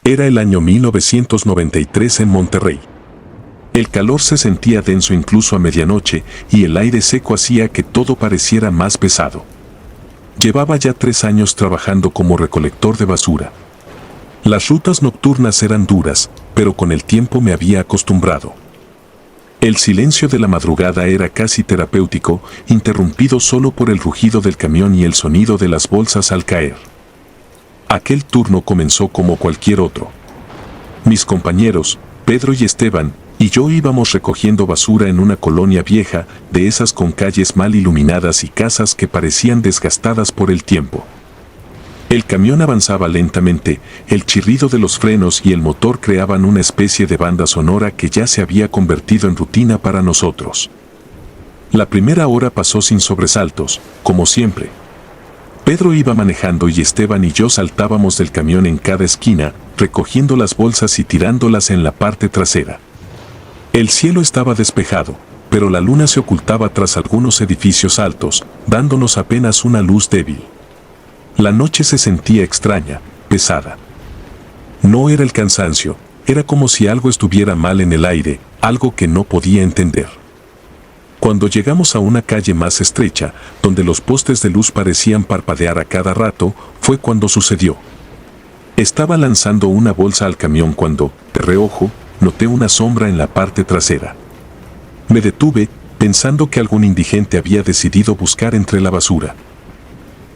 Era el año 1993 en Monterrey. El calor se sentía denso incluso a medianoche y el aire seco hacía que todo pareciera más pesado. Llevaba ya 3 años trabajando como recolector de basura. Las rutas nocturnas eran duras, pero con el tiempo me había acostumbrado. El silencio de la madrugada era casi terapéutico, interrumpido solo por el rugido del camión y el sonido de las bolsas al caer. Aquel turno comenzó como cualquier otro. Mis compañeros, Pedro y Esteban, y yo íbamos recogiendo basura en una colonia vieja, de esas con calles mal iluminadas y casas que parecían desgastadas por el tiempo. El camión avanzaba lentamente, el chirrido de los frenos y el motor creaban una especie de banda sonora que ya se había convertido en rutina para nosotros. La primera hora pasó sin sobresaltos, como siempre. Pedro iba manejando y Esteban y yo saltábamos del camión en cada esquina, recogiendo las bolsas y tirándolas en la parte trasera. El cielo estaba despejado, pero la luna se ocultaba tras algunos edificios altos, dándonos apenas una luz débil. La noche se sentía extraña, pesada. No era el cansancio, era como si algo estuviera mal en el aire, algo que no podía entender. Cuando llegamos a una calle más estrecha, donde los postes de luz parecían parpadear a cada rato, fue cuando sucedió. Estaba lanzando una bolsa al camión cuando, de reojo, noté una sombra en la parte trasera. Me detuve, pensando que algún indigente había decidido buscar entre la basura.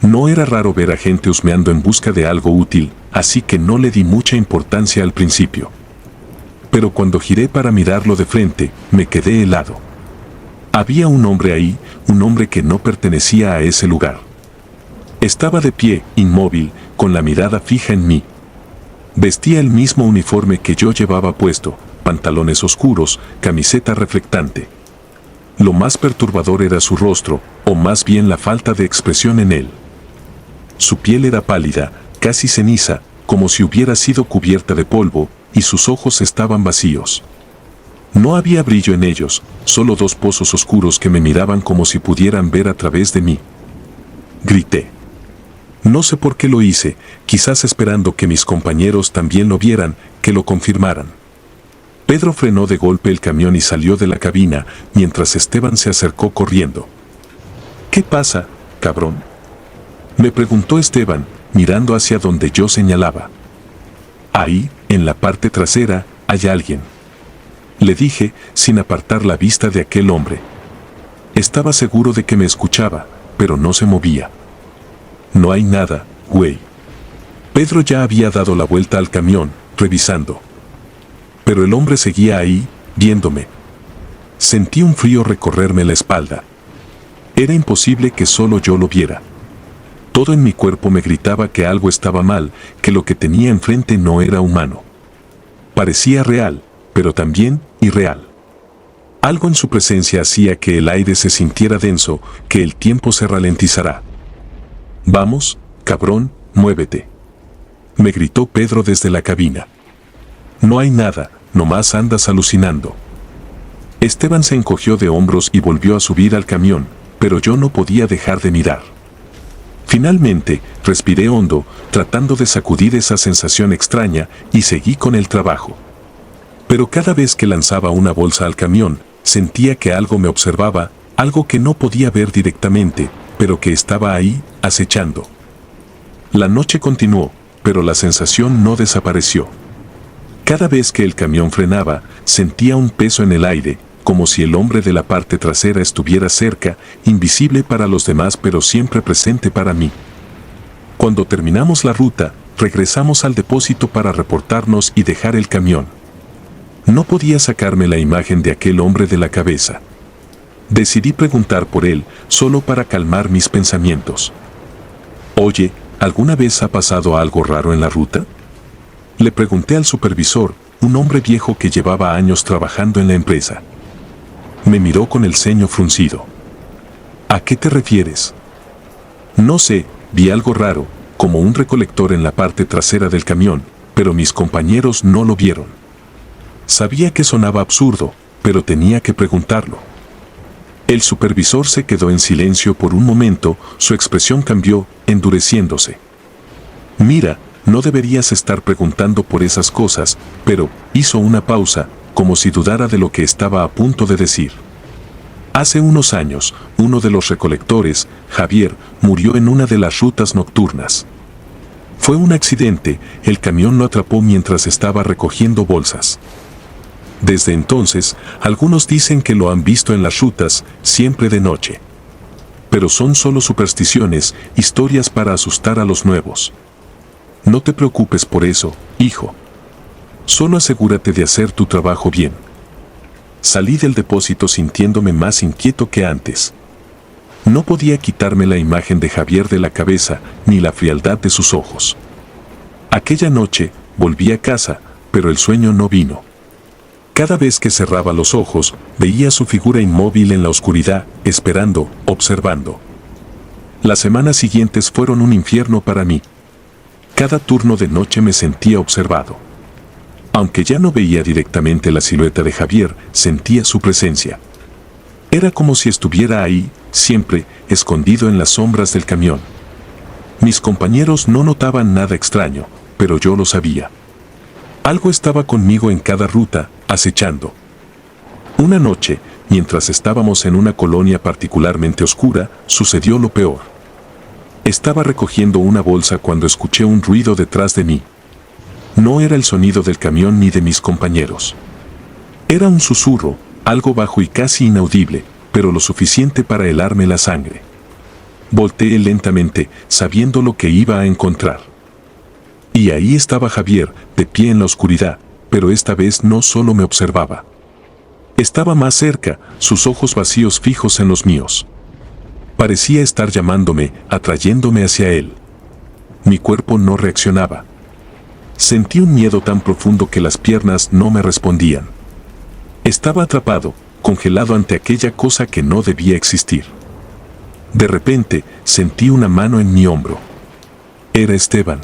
No era raro ver a gente husmeando en busca de algo útil, así que no le di mucha importancia al principio. Pero cuando giré para mirarlo de frente, me quedé helado. Había un hombre ahí, un hombre que no pertenecía a ese lugar. Estaba de pie, inmóvil, con la mirada fija en mí. Vestía el mismo uniforme que yo llevaba puesto, pantalones oscuros, camiseta reflectante. Lo más perturbador era su rostro, o más bien la falta de expresión en él. Su piel era pálida, casi ceniza, como si hubiera sido cubierta de polvo, y sus ojos estaban vacíos. No había brillo en ellos, solo 2 pozos oscuros que me miraban como si pudieran ver a través de mí. Grité. No sé por qué lo hice, quizás esperando que mis compañeros también lo vieran, que lo confirmaran. Pedro frenó de golpe el camión y salió de la cabina, mientras Esteban se acercó corriendo. ¿Qué pasa, cabrón?, me preguntó Esteban, mirando hacia donde yo señalaba. Ahí, en la parte trasera, hay alguien. Le dije, sin apartar la vista de aquel hombre. Estaba seguro de que me escuchaba, pero no se movía. No hay nada, güey. Pedro ya había dado la vuelta al camión, revisando. Pero el hombre seguía ahí, viéndome. Sentí un frío recorrerme la espalda. Era imposible que solo yo lo viera. Todo en mi cuerpo me gritaba que algo estaba mal, que lo que tenía enfrente no era humano. Parecía real, pero también irreal. Algo en su presencia hacía que el aire se sintiera denso, que el tiempo se ralentizara. Vamos, cabrón, muévete. Me gritó Pedro desde la cabina. No hay nada, nomás andas alucinando. Esteban se encogió de hombros y volvió a subir al camión, pero yo no podía dejar de mirar. Finalmente, respiré hondo, tratando de sacudir esa sensación extraña, y seguí con el trabajo. Pero cada vez que lanzaba una bolsa al camión, sentía que algo me observaba, algo que no podía ver directamente, pero que estaba ahí, acechando. La noche continuó, pero la sensación no desapareció. Cada vez que el camión frenaba, sentía un peso en el aire, como si el hombre de la parte trasera estuviera cerca, invisible para los demás pero siempre presente para mí. Cuando terminamos la ruta, regresamos al depósito para reportarnos y dejar el camión. No podía sacarme la imagen de aquel hombre de la cabeza. Decidí preguntar por él, solo para calmar mis pensamientos. Oye, ¿alguna vez ha pasado algo raro en la ruta? Le pregunté al supervisor, un hombre viejo que llevaba años trabajando en la empresa. Me miró con el ceño fruncido. ¿A qué te refieres? No sé, vi algo raro, como un recolector en la parte trasera del camión, pero mis compañeros no lo vieron. Sabía que sonaba absurdo, pero tenía que preguntarlo. El supervisor se quedó en silencio por un momento, su expresión cambió, endureciéndose. Mira, no deberías estar preguntando por esas cosas, pero hizo una pausa, como si dudara de lo que estaba a punto de decir. Hace unos años, uno de los recolectores, Javier, murió en una de las rutas nocturnas. Fue un accidente, el camión lo atrapó mientras estaba recogiendo bolsas. Desde entonces, algunos dicen que lo han visto en las rutas, siempre de noche. Pero son solo supersticiones, historias para asustar a los nuevos. No te preocupes por eso, hijo. Solo asegúrate de hacer tu trabajo bien. Salí del depósito sintiéndome más inquieto que antes. No podía quitarme la imagen de Javier de la cabeza, ni la frialdad de sus ojos. Aquella noche, volví a casa, pero el sueño no vino. Cada vez que cerraba los ojos, veía su figura inmóvil en la oscuridad, esperando, observando. Las semanas siguientes fueron un infierno para mí. Cada turno de noche me sentía observado. Aunque ya no veía directamente la silueta de Javier, sentía su presencia. Era como si estuviera ahí, siempre, escondido en las sombras del camión. Mis compañeros no notaban nada extraño, pero yo lo sabía. Algo estaba conmigo en cada ruta, acechando. Una noche, mientras estábamos en una colonia particularmente oscura, sucedió lo peor. Estaba recogiendo una bolsa cuando escuché un ruido detrás de mí. No era el sonido del camión ni de mis compañeros. Era un susurro, algo bajo y casi inaudible, pero lo suficiente para helarme la sangre. Volteé lentamente, sabiendo lo que iba a encontrar. Y ahí estaba Javier, de pie en la oscuridad, pero esta vez no solo me observaba. Estaba más cerca, sus ojos vacíos fijos en los míos. Parecía estar llamándome, atrayéndome hacia él. Mi cuerpo no reaccionaba. Sentí un miedo tan profundo que las piernas no me respondían. Estaba atrapado, congelado ante aquella cosa que no debía existir. De repente, sentí una mano en mi hombro. Era Esteban.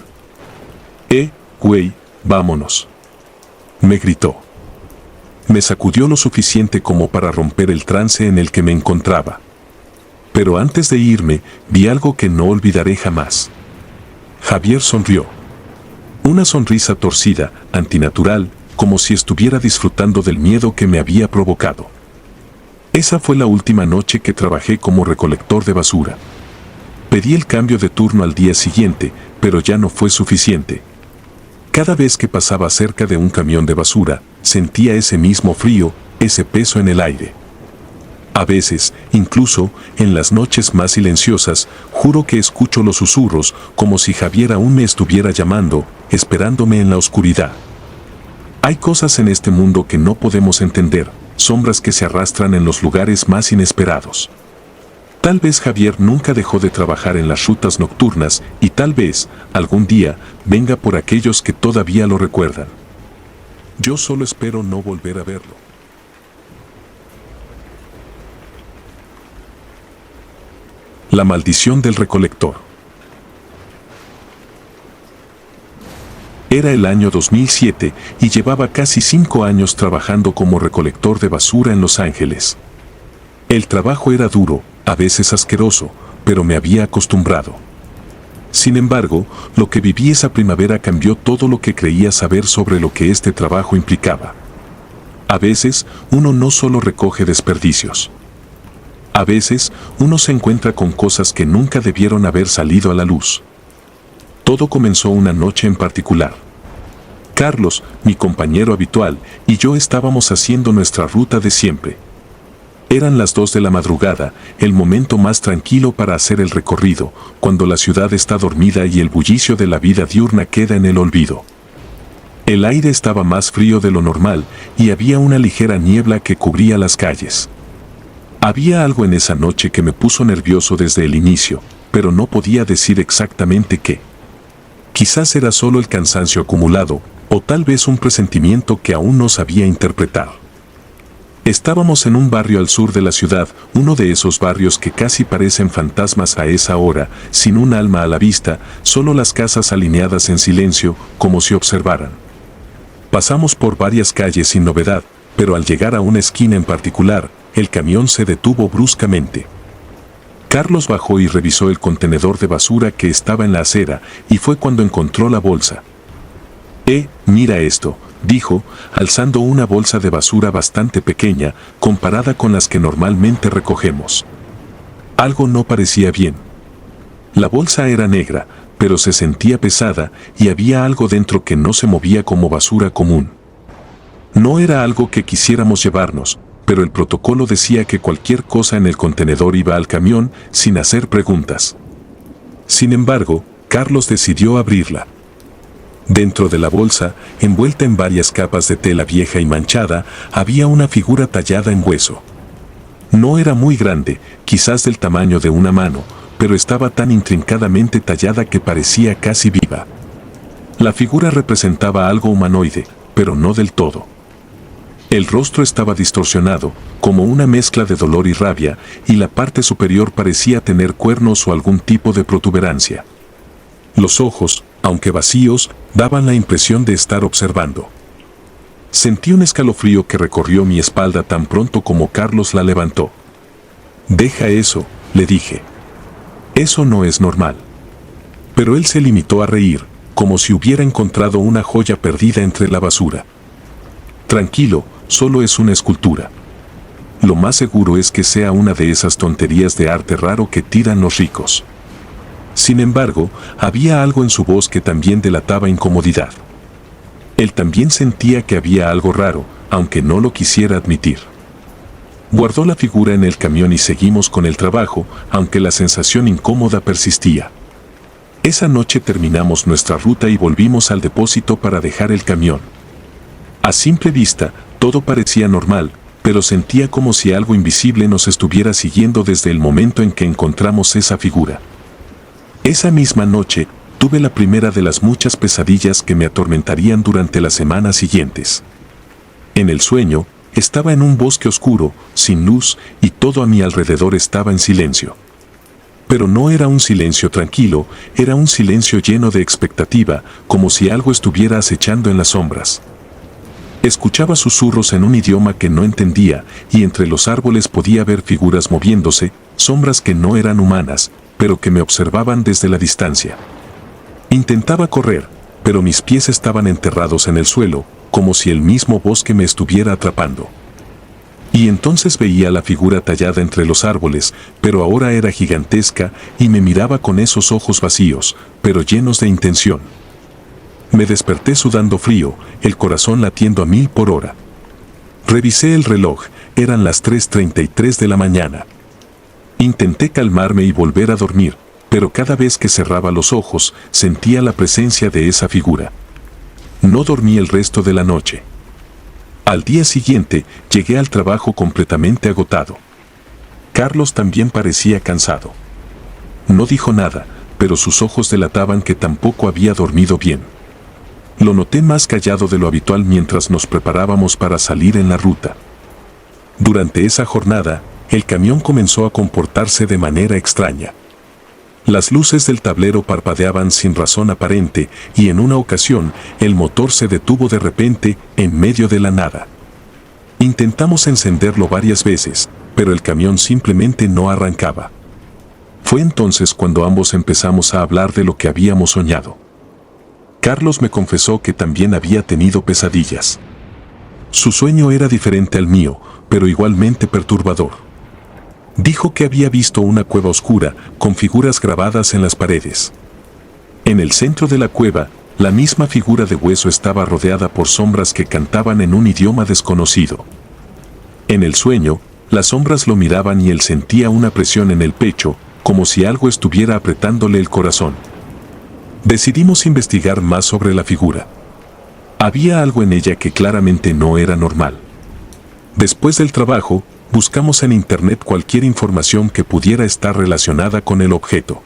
Güey, vámonos. Me gritó. Me sacudió lo suficiente como para romper el trance en el que me encontraba. Pero antes de irme, vi algo que no olvidaré jamás. Javier sonrió. Una sonrisa torcida, antinatural, como si estuviera disfrutando del miedo que me había provocado. Esa fue la última noche que trabajé como recolector de basura. Pedí el cambio de turno al día siguiente, pero ya no fue suficiente. Cada vez que pasaba cerca de un camión de basura, sentía ese mismo frío, ese peso en el aire. A veces, incluso, en las noches más silenciosas, juro que escucho los susurros, como si Javier aún me estuviera llamando, esperándome en la oscuridad. Hay cosas en este mundo que no podemos entender, sombras que se arrastran en los lugares más inesperados. Tal vez Javier nunca dejó de trabajar en las rutas nocturnas y tal vez, algún día, venga por aquellos que todavía lo recuerdan. Yo solo espero no volver a verlo. La maldición del recolector. Era el año 2007 y llevaba casi 5 años trabajando como recolector de basura en Los Ángeles. El trabajo era duro, a veces asqueroso, pero me había acostumbrado. Sin embargo, lo que viví esa primavera cambió todo lo que creía saber sobre lo que este trabajo implicaba. A veces, uno no solo recoge desperdicios. A veces, uno se encuentra con cosas que nunca debieron haber salido a la luz. Todo comenzó una noche en particular. Carlos, mi compañero habitual, y yo estábamos haciendo nuestra ruta de siempre. Eran las 2 de la madrugada, el momento más tranquilo para hacer el recorrido, cuando la ciudad está dormida y el bullicio de la vida diurna queda en el olvido. El aire estaba más frío de lo normal y había una ligera niebla que cubría las calles. Había algo en esa noche que me puso nervioso desde el inicio, pero no podía decir exactamente qué. Quizás era solo el cansancio acumulado, o tal vez un presentimiento que aún no sabía interpretar. Estábamos en un barrio al sur de la ciudad, uno de esos barrios que casi parecen fantasmas a esa hora, sin un alma a la vista, solo las casas alineadas en silencio, como si observaran. Pasamos por varias calles sin novedad, pero al llegar a una esquina en particular, el camión se detuvo bruscamente. Carlos bajó y revisó el contenedor de basura que estaba en la acera, y fue cuando encontró la bolsa. Mira esto, dijo, alzando una bolsa de basura bastante pequeña, comparada con las que normalmente recogemos. Algo no parecía bien. La bolsa era negra, pero se sentía pesada, y había algo dentro que no se movía como basura común. No era algo que quisiéramos llevarnos, pero el protocolo decía que cualquier cosa en el contenedor iba al camión sin hacer preguntas. Sin embargo, Carlos decidió abrirla. Dentro de la bolsa, envuelta en varias capas de tela vieja y manchada, había una figura tallada en hueso. No era muy grande, quizás del tamaño de una mano, pero estaba tan intrincadamente tallada que parecía casi viva. La figura representaba algo humanoide, pero no del todo. El rostro estaba distorsionado, como una mezcla de dolor y rabia, y la parte superior parecía tener cuernos o algún tipo de protuberancia. Los ojos, aunque vacíos, daban la impresión de estar observando. Sentí un escalofrío que recorrió mi espalda tan pronto como Carlos la levantó. «Deja eso», le dije. «Eso no es normal». Pero él se limitó a reír, como si hubiera encontrado una joya perdida entre la basura. «Tranquilo, solo es una escultura. Lo más seguro es que sea una de esas tonterías de arte raro que tiran los ricos». Sin embargo, había algo en su voz que también delataba incomodidad. Él también sentía que había algo raro, aunque no lo quisiera admitir. Guardó la figura en el camión y seguimos con el trabajo, aunque la sensación incómoda persistía. Esa noche terminamos nuestra ruta y volvimos al depósito para dejar el camión. A simple vista, todo parecía normal, pero sentía como si algo invisible nos estuviera siguiendo desde el momento en que encontramos esa figura. Esa misma noche, tuve la primera de las muchas pesadillas que me atormentarían durante las semanas siguientes. En el sueño, estaba en un bosque oscuro, sin luz, y todo a mi alrededor estaba en silencio. Pero no era un silencio tranquilo, era un silencio lleno de expectativa, como si algo estuviera acechando en las sombras. Escuchaba susurros en un idioma que no entendía, y entre los árboles podía ver figuras moviéndose, sombras que no eran humanas, pero que me observaban desde la distancia. Intentaba correr, pero mis pies estaban enterrados en el suelo, como si el mismo bosque me estuviera atrapando. Y entonces veía la figura tallada entre los árboles, pero ahora era gigantesca y me miraba con esos ojos vacíos, pero llenos de intención. Me desperté sudando frío, el corazón latiendo a 1000 por hora. Revisé el reloj, eran las 3:33 de la mañana. Intenté calmarme y volver a dormir, pero cada vez que cerraba los ojos, sentía la presencia de esa figura. No dormí el resto de la noche. Al día siguiente, llegué al trabajo completamente agotado. Carlos también parecía cansado. No dijo nada, pero sus ojos delataban que tampoco había dormido bien. Lo noté más callado de lo habitual mientras nos preparábamos para salir en la ruta. Durante esa jornada, el camión comenzó a comportarse de manera extraña. Las luces del tablero parpadeaban sin razón aparente y en una ocasión el motor se detuvo de repente en medio de la nada. Intentamos encenderlo varias veces, pero el camión simplemente no arrancaba. Fue entonces cuando ambos empezamos a hablar de lo que habíamos soñado. Carlos me confesó que también había tenido pesadillas. Su sueño era diferente al mío, pero igualmente perturbador. Dijo que había visto una cueva oscura, con figuras grabadas en las paredes. En el centro de la cueva, la misma figura de hueso estaba rodeada por sombras que cantaban en un idioma desconocido. En el sueño, las sombras lo miraban y él sentía una presión en el pecho, como si algo estuviera apretándole el corazón. Decidimos investigar más sobre la figura. Había algo en ella que claramente no era normal. Después del trabajo, buscamos en internet cualquier información que pudiera estar relacionada con el objeto.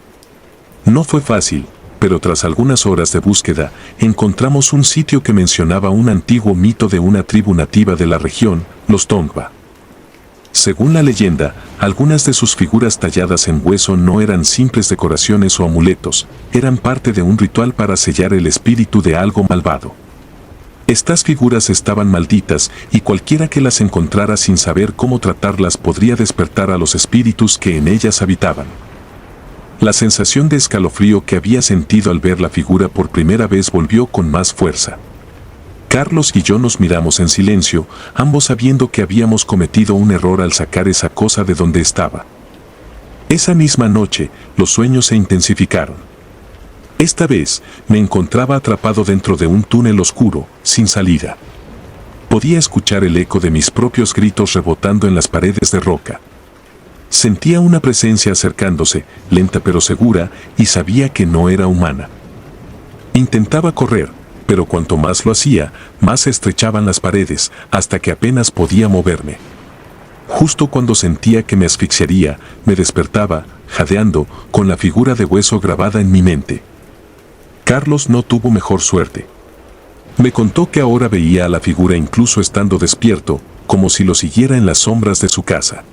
No fue fácil, pero tras algunas horas de búsqueda, encontramos un sitio que mencionaba un antiguo mito de una tribu nativa de la región, los Tongva. Según la leyenda, algunas de sus figuras talladas en hueso no eran simples decoraciones o amuletos, eran parte de un ritual para sellar el espíritu de algo malvado. Estas figuras estaban malditas y cualquiera que las encontrara sin saber cómo tratarlas podría despertar a los espíritus que en ellas habitaban. La sensación de escalofrío que había sentido al ver la figura por primera vez volvió con más fuerza. Carlos y yo nos miramos en silencio, ambos sabiendo que habíamos cometido un error al sacar esa cosa de donde estaba. Esa misma noche, los sueños se intensificaron. Esta vez, me encontraba atrapado dentro de un túnel oscuro, sin salida. Podía escuchar el eco de mis propios gritos rebotando en las paredes de roca. Sentía una presencia acercándose, lenta pero segura, y sabía que no era humana. Intentaba correr, pero cuanto más lo hacía, más se estrechaban las paredes, hasta que apenas podía moverme. Justo cuando sentía que me asfixiaría, me despertaba, jadeando, con la figura de hueso grabada en mi mente. Carlos no tuvo mejor suerte. Me contó que ahora veía a la figura incluso estando despierto, como si lo siguiera en las sombras de su casa.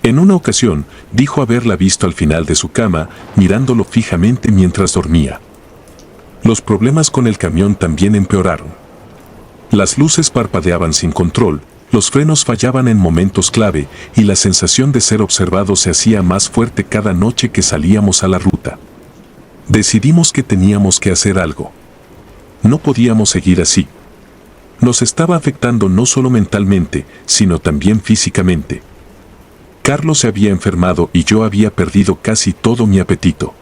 En una ocasión, dijo haberla visto al final de su cama, mirándolo fijamente mientras dormía. Los problemas con el camión también empeoraron. Las luces parpadeaban sin control, los frenos fallaban en momentos clave y la sensación de ser observado se hacía más fuerte cada noche que salíamos a la ruta. Decidimos que teníamos que hacer algo. No podíamos seguir así. Nos estaba afectando no solo mentalmente, sino también físicamente. Carlos se había enfermado y yo había perdido casi todo mi apetito.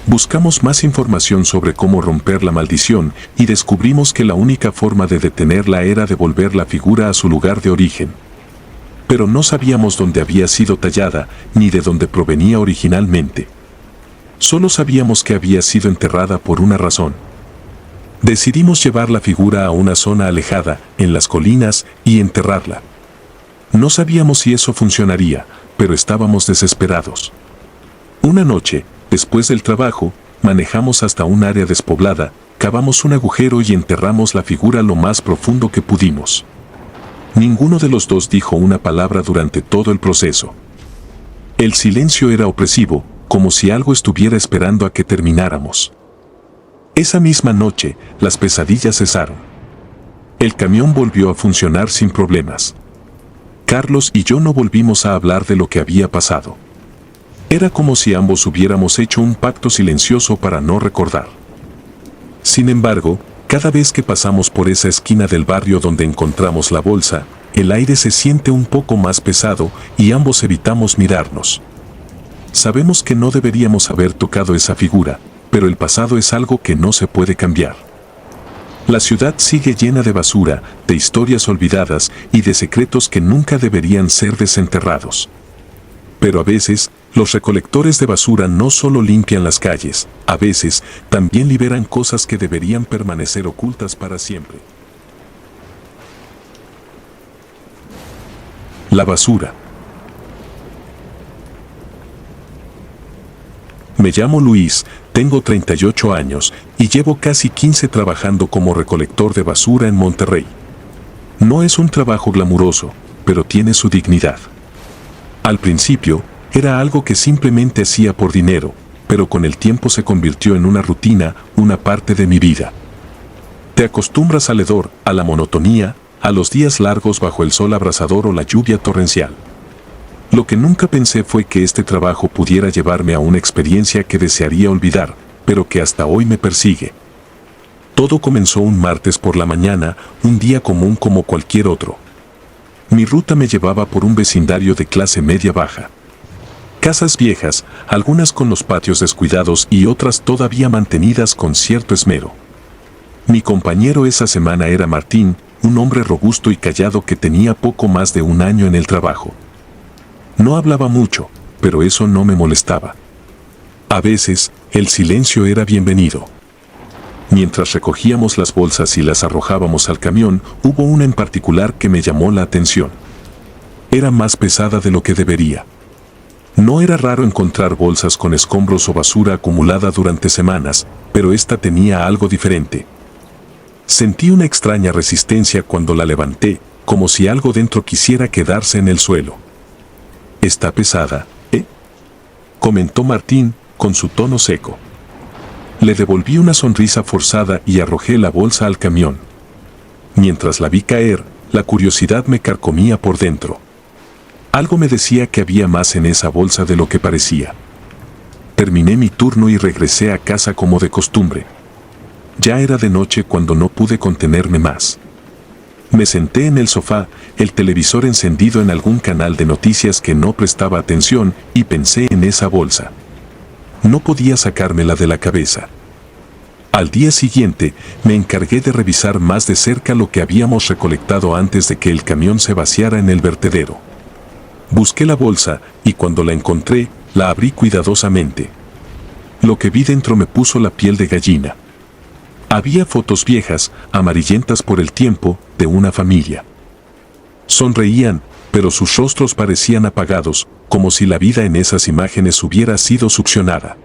Buscamos más información sobre cómo romper la maldición y descubrimos que la única forma de detenerla era devolver la figura a su lugar de origen. Pero no sabíamos dónde había sido tallada ni de dónde provenía originalmente. Solo sabíamos que había sido enterrada por una razón. Decidimos llevar la figura a una zona alejada, en las colinas, y enterrarla. No sabíamos si eso funcionaría, pero estábamos desesperados. Una noche, después del trabajo, manejamos hasta un área despoblada, cavamos un agujero y enterramos la figura lo más profundo que pudimos. Ninguno de los dos dijo una palabra durante todo el proceso. El silencio era opresivo, como si algo estuviera esperando a que termináramos. Esa misma noche, las pesadillas cesaron. El camión volvió a funcionar sin problemas. Carlos y yo no volvimos a hablar de lo que había pasado. Era como si ambos hubiéramos hecho un pacto silencioso para no recordar. Sin embargo, cada vez que pasamos por esa esquina del barrio donde encontramos la bolsa, el aire se siente un poco más pesado y ambos evitamos mirarnos. Sabemos que no deberíamos haber tocado esa figura, pero el pasado es algo que no se puede cambiar. La ciudad sigue llena de basura, de historias olvidadas y de secretos que nunca deberían ser desenterrados. Pero a veces, los recolectores de basura no solo limpian las calles, a veces también liberan cosas que deberían permanecer ocultas para siempre. La basura. Me llamo Luis, tengo 38 años y llevo casi 15 trabajando como recolector de basura en Monterrey. No es un trabajo glamuroso, pero tiene su dignidad. Al principio, era algo que simplemente hacía por dinero, pero con el tiempo se convirtió en una rutina, una parte de mi vida. Te acostumbras al hedor, a la monotonía, a los días largos bajo el sol abrasador o la lluvia torrencial. Lo que nunca pensé fue que este trabajo pudiera llevarme a una experiencia que desearía olvidar, pero que hasta hoy me persigue. Todo comenzó un martes por la mañana, un día común como cualquier otro. Mi ruta me llevaba por un vecindario de clase media-baja. Casas viejas, algunas con los patios descuidados y otras todavía mantenidas con cierto esmero. Mi compañero esa semana era Martín, un hombre robusto y callado que tenía poco más de un año en el trabajo. No hablaba mucho, pero eso no me molestaba. A veces, el silencio era bienvenido. Mientras recogíamos las bolsas y las arrojábamos al camión, hubo una en particular que me llamó la atención. Era más pesada de lo que debería. No era raro encontrar bolsas con escombros o basura acumulada durante semanas, pero esta tenía algo diferente. Sentí una extraña resistencia cuando la levanté, como si algo dentro quisiera quedarse en el suelo. «Está pesada, ¿eh?», comentó Martín, con su tono seco. Le devolví una sonrisa forzada y arrojé la bolsa al camión. Mientras la vi caer, la curiosidad me carcomía por dentro. Algo me decía que había más en esa bolsa de lo que parecía. Terminé mi turno y regresé a casa como de costumbre. Ya era de noche cuando no pude contenerme más. Me senté en el sofá, el televisor encendido en algún canal de noticias que no prestaba atención, y pensé en esa bolsa. No podía sacármela de la cabeza. Al día siguiente, me encargué de revisar más de cerca lo que habíamos recolectado antes de que el camión se vaciara en el vertedero. Busqué la bolsa, y cuando la encontré, la abrí cuidadosamente. Lo que vi dentro me puso la piel de gallina. Había fotos viejas, amarillentas por el tiempo, de una familia. Sonreían, pero sus rostros parecían apagados, como si la vida en esas imágenes hubiera sido succionada.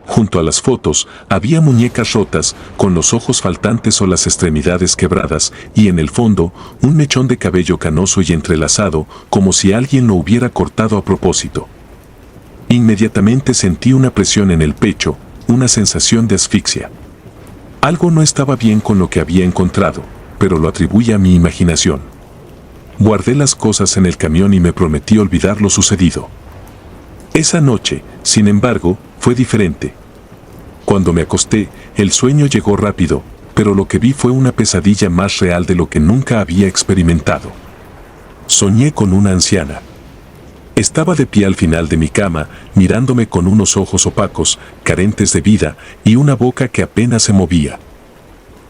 Junto a las fotos, había muñecas rotas, con los ojos faltantes o las extremidades quebradas, y en el fondo, un mechón de cabello canoso y entrelazado, como si alguien lo hubiera cortado a propósito. Inmediatamente sentí una presión en el pecho, una sensación de asfixia. Algo no estaba bien con lo que había encontrado, pero lo atribuí a mi imaginación. Guardé las cosas en el camión y me prometí olvidar lo sucedido. Esa noche, sin embargo, fue diferente. Cuando me acosté, el sueño llegó rápido, pero lo que vi fue una pesadilla más real de lo que nunca había experimentado. Soñé con una anciana. Estaba de pie al final de mi cama, mirándome con unos ojos opacos, carentes de vida, y una boca que apenas se movía.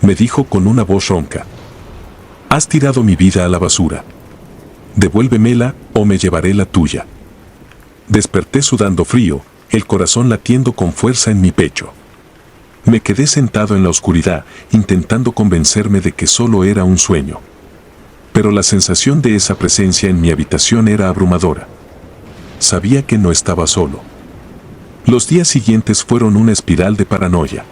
Me dijo con una voz ronca: «Has tirado mi vida a la basura. Devuélvemela o me llevaré la tuya». Desperté sudando frío, el corazón latiendo con fuerza en mi pecho. Me quedé sentado en la oscuridad, intentando convencerme de que solo era un sueño. Pero la sensación de esa presencia en mi habitación era abrumadora. Sabía que no estaba solo. Los días siguientes fueron una espiral de paranoia.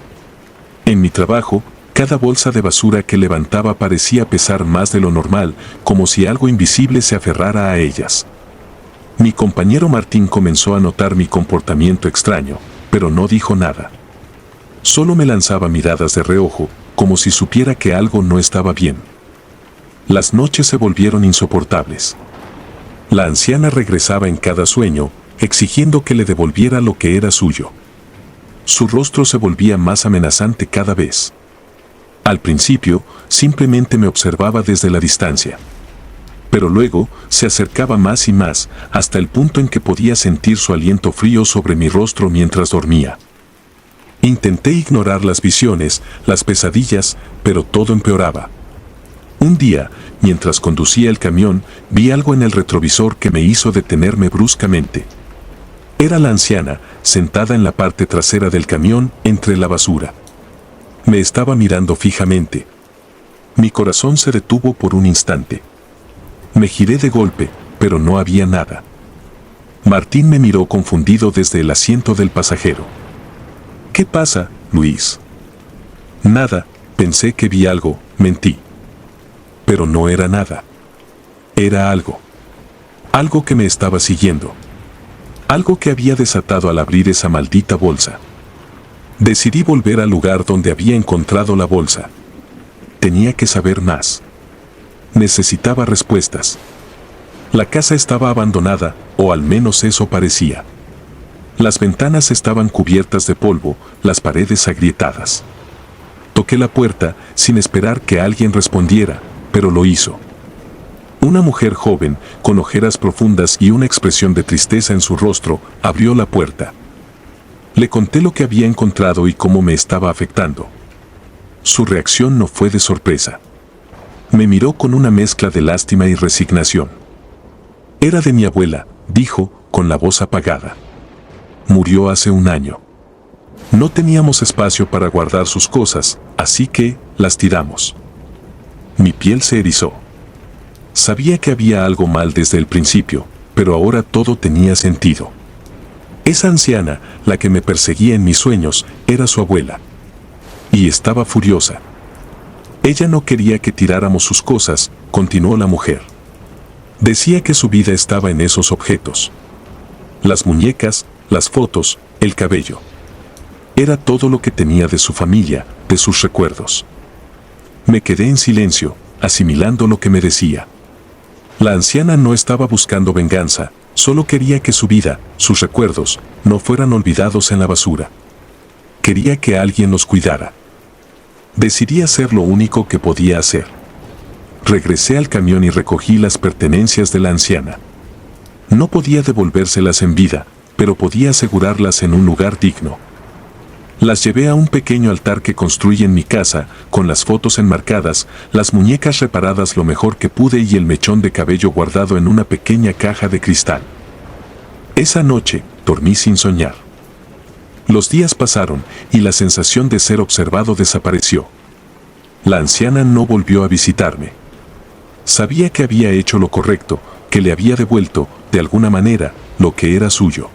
En mi trabajo, cada bolsa de basura que levantaba parecía pesar más de lo normal, como si algo invisible se aferrara a ellas. Mi compañero Martín comenzó a notar mi comportamiento extraño, pero no dijo nada. Solo me lanzaba miradas de reojo, como si supiera que algo no estaba bien. Las noches se volvieron insoportables. La anciana regresaba en cada sueño, exigiendo que le devolviera lo que era suyo. Su rostro se volvía más amenazante cada vez. Al principio, simplemente me observaba desde la distancia. Pero luego, se acercaba más y más, hasta el punto en que podía sentir su aliento frío sobre mi rostro mientras dormía. Intenté ignorar las visiones, las pesadillas, pero todo empeoraba. Un día, mientras conducía el camión, vi algo en el retrovisor que me hizo detenerme bruscamente. Era la anciana, sentada en la parte trasera del camión, entre la basura. Me estaba mirando fijamente. Mi corazón se detuvo por un instante. Me giré de golpe, pero no había nada. Martín me miró confundido desde el asiento del pasajero. «¿Qué pasa, Luis?» «Nada, pensé que vi algo», mentí. Pero no era nada. Era algo. Algo que me estaba siguiendo. Algo que había desatado al abrir esa maldita bolsa. Decidí volver al lugar donde había encontrado la bolsa. Tenía que saber más. Necesitaba respuestas. La casa estaba abandonada, o al menos eso parecía. Las ventanas estaban cubiertas de polvo, las paredes agrietadas. Toqué la puerta, sin esperar que alguien respondiera, pero lo hizo. Una mujer joven, con ojeras profundas y una expresión de tristeza en su rostro, abrió la puerta. Le conté lo que había encontrado y cómo me estaba afectando. Su reacción no fue de sorpresa. Me miró con una mezcla de lástima y resignación. «Era de mi abuela», dijo, con la voz apagada. «Murió hace un año. No teníamos espacio para guardar sus cosas, así que las tiramos». Mi piel se erizó. Sabía que había algo mal desde el principio, pero ahora todo tenía sentido. Esa anciana, la que me perseguía en mis sueños, era su abuela. Y estaba furiosa. Ella no quería que tiráramos sus cosas, continuó la mujer. Decía que su vida estaba en esos objetos. Las muñecas, las fotos, el cabello. Era todo lo que tenía de su familia, de sus recuerdos. Me quedé en silencio, asimilando lo que me decía. La anciana no estaba buscando venganza, solo quería que su vida, sus recuerdos, no fueran olvidados en la basura. Quería que alguien los cuidara. Decidí hacer lo único que podía hacer. Regresé al camión y recogí las pertenencias de la anciana. No podía devolvérselas en vida, pero podía asegurarlas en un lugar digno. Las llevé a un pequeño altar que construí en mi casa, con las fotos enmarcadas, las muñecas reparadas lo mejor que pude y el mechón de cabello guardado en una pequeña caja de cristal. Esa noche, dormí sin soñar. Los días pasaron y la sensación de ser observado desapareció. La anciana no volvió a visitarme. Sabía que había hecho lo correcto, que le había devuelto, de alguna manera, lo que era suyo.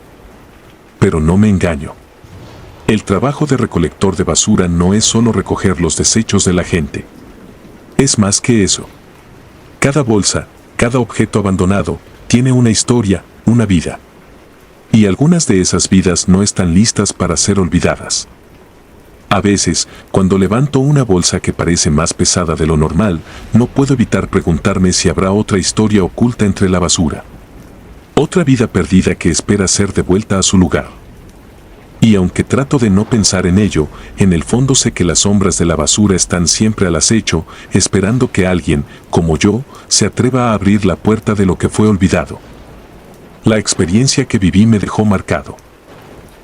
Pero no me engaño. El trabajo de recolector de basura no es solo recoger los desechos de la gente. Es más que eso. Cada bolsa, cada objeto abandonado, tiene una historia, una vida. Y algunas de esas vidas no están listas para ser olvidadas. A veces, cuando levanto una bolsa que parece más pesada de lo normal, no puedo evitar preguntarme si habrá otra historia oculta entre la basura. Otra vida perdida que espera ser devuelta a su lugar. Y aunque trato de no pensar en ello, en el fondo sé que las sombras de la basura están siempre al acecho, esperando que alguien, como yo, se atreva a abrir la puerta de lo que fue olvidado. La experiencia que viví me dejó marcado.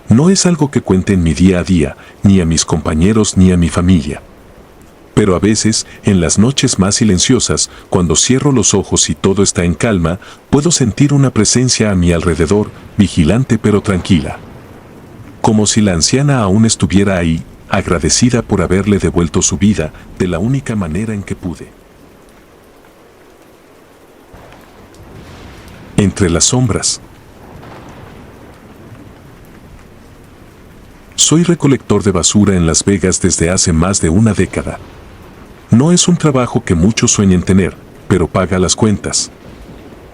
No es algo que cuente en mi día a día, ni a mis compañeros ni a mi familia. Pero a veces, en las noches más silenciosas, cuando cierro los ojos y todo está en calma, puedo sentir una presencia a mi alrededor, vigilante pero tranquila. Como si la anciana aún estuviera ahí, agradecida por haberle devuelto su vida de la única manera en que pude. Entre las sombras. Soy recolector de basura en Las Vegas desde hace más de una década. No es un trabajo que muchos sueñen tener, pero paga las cuentas.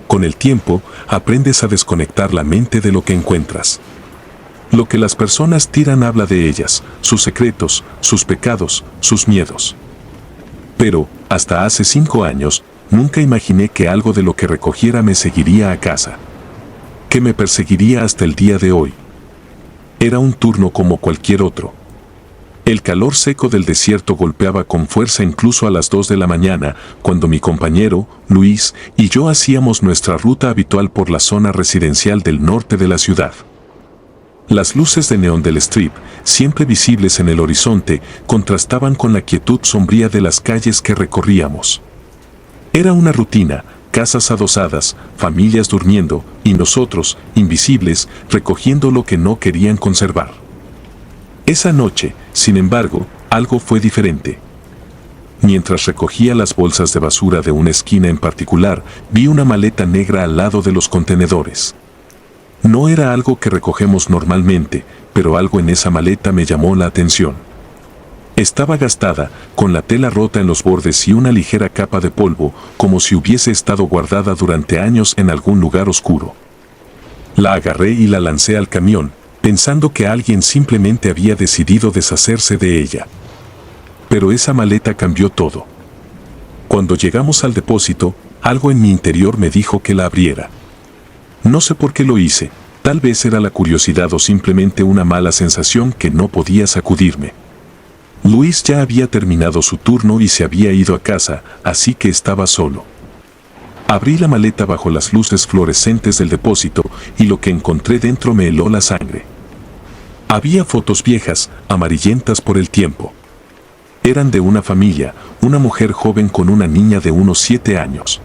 Con el tiempo, aprendes a desconectar la mente de lo que encuentras. Lo que las personas tiran habla de ellas, sus secretos, sus pecados, sus miedos. Pero, hasta hace 5 años, nunca imaginé que algo de lo que recogiera me seguiría a casa. Que me perseguiría hasta el día de hoy. Era un turno como cualquier otro. El calor seco del desierto golpeaba con fuerza incluso a las 2 de la mañana, cuando mi compañero, Luis, y yo hacíamos nuestra ruta habitual por la zona residencial del norte de la ciudad. Las luces de neón del Strip, siempre visibles en el horizonte, contrastaban con la quietud sombría de las calles que recorríamos. Era una rutina, casas adosadas, familias durmiendo, y nosotros, invisibles, recogiendo lo que no querían conservar. Esa noche, sin embargo, algo fue diferente. Mientras recogía las bolsas de basura de una esquina en particular, vi una maleta negra al lado de los contenedores. No era algo que recogemos normalmente, pero algo en esa maleta me llamó la atención. Estaba gastada, con la tela rota en los bordes y una ligera capa de polvo, como si hubiese estado guardada durante años en algún lugar oscuro. La agarré y la lancé al camión, pensando que alguien simplemente había decidido deshacerse de ella. Pero esa maleta cambió todo. Cuando llegamos al depósito, algo en mi interior me dijo que la abriera. No sé por qué lo hice, tal vez era la curiosidad o simplemente una mala sensación que no podía sacudirme. Luis ya había terminado su turno y se había ido a casa, así que estaba solo. Abrí la maleta bajo las luces fluorescentes del depósito y lo que encontré dentro me heló la sangre. Había fotos viejas, amarillentas por el tiempo. Eran de una familia, una mujer joven con una niña de unos 7 años.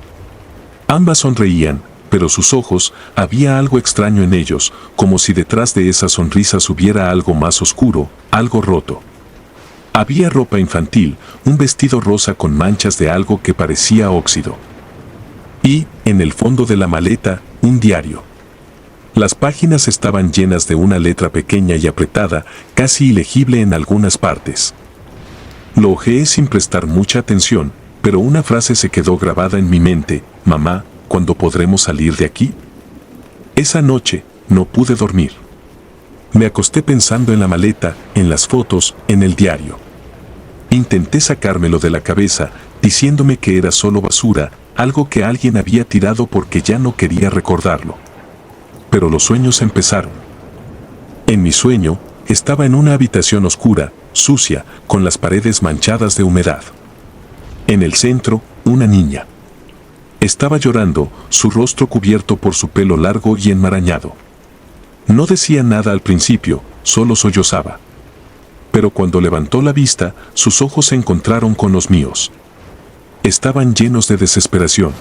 Ambas sonreían, pero sus ojos, había algo extraño en ellos, como si detrás de esas sonrisas hubiera algo más oscuro, algo roto. Había ropa infantil, un vestido rosa con manchas de algo que parecía óxido. Y, en el fondo de la maleta, un diario. Las páginas estaban llenas de una letra pequeña y apretada, casi ilegible en algunas partes. Lo hojeé sin prestar mucha atención, pero una frase se quedó grabada en mi mente: «Mamá, ¿cuándo podremos salir de aquí?». Esa noche, no pude dormir. Me acosté pensando en la maleta, en las fotos, en el diario. Intenté sacármelo de la cabeza, diciéndome que era solo basura, algo que alguien había tirado porque ya no quería recordarlo. Pero los sueños empezaron. En mi sueño, estaba en una habitación oscura, sucia, con las paredes manchadas de humedad. En el centro, una niña. Estaba llorando, su rostro cubierto por su pelo largo y enmarañado. No decía nada al principio, solo sollozaba. Pero cuando levantó la vista, sus ojos se encontraron con los míos. Estaban llenos de desesperación.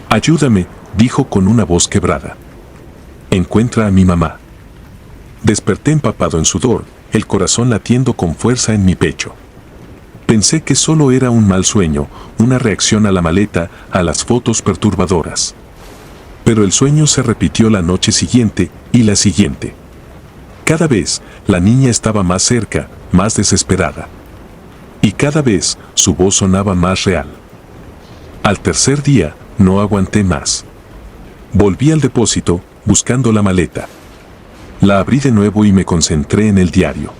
«Ayúdame», dijo con una voz quebrada. «Encuentra a mi mamá». Desperté empapado en sudor, el corazón latiendo con fuerza en mi pecho. Pensé que solo era un mal sueño, una reacción a la maleta, a las fotos perturbadoras. Pero el sueño se repitió la noche siguiente y la siguiente. Cada vez, la niña estaba más cerca, más desesperada. Y cada vez, su voz sonaba más real. Al tercer día, no aguanté más. Volví al depósito, buscando la maleta. La abrí de nuevo y me concentré en el diario.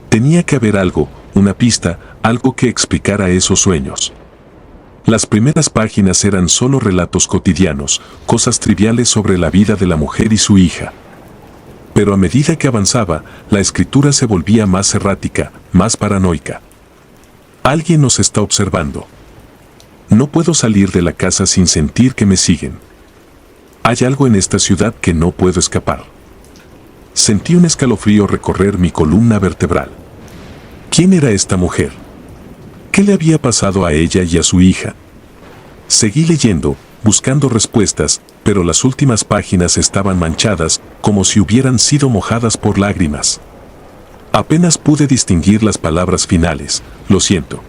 Tenía que haber algo, una pista, algo que explicara esos sueños. Las primeras páginas eran solo relatos cotidianos, cosas triviales sobre la vida de la mujer y su hija. Pero a medida que avanzaba, la escritura se volvía más errática, más paranoica. Alguien nos está observando. No puedo salir de la casa sin sentir que me siguen. Hay algo en esta ciudad que no puedo escapar. Sentí un escalofrío recorrer mi columna vertebral. ¿Quién era esta mujer? ¿Qué le había pasado a ella y a su hija? Seguí leyendo, buscando respuestas, pero las últimas páginas estaban manchadas, como si hubieran sido mojadas por lágrimas. Apenas pude distinguir las palabras finales: «Lo siento.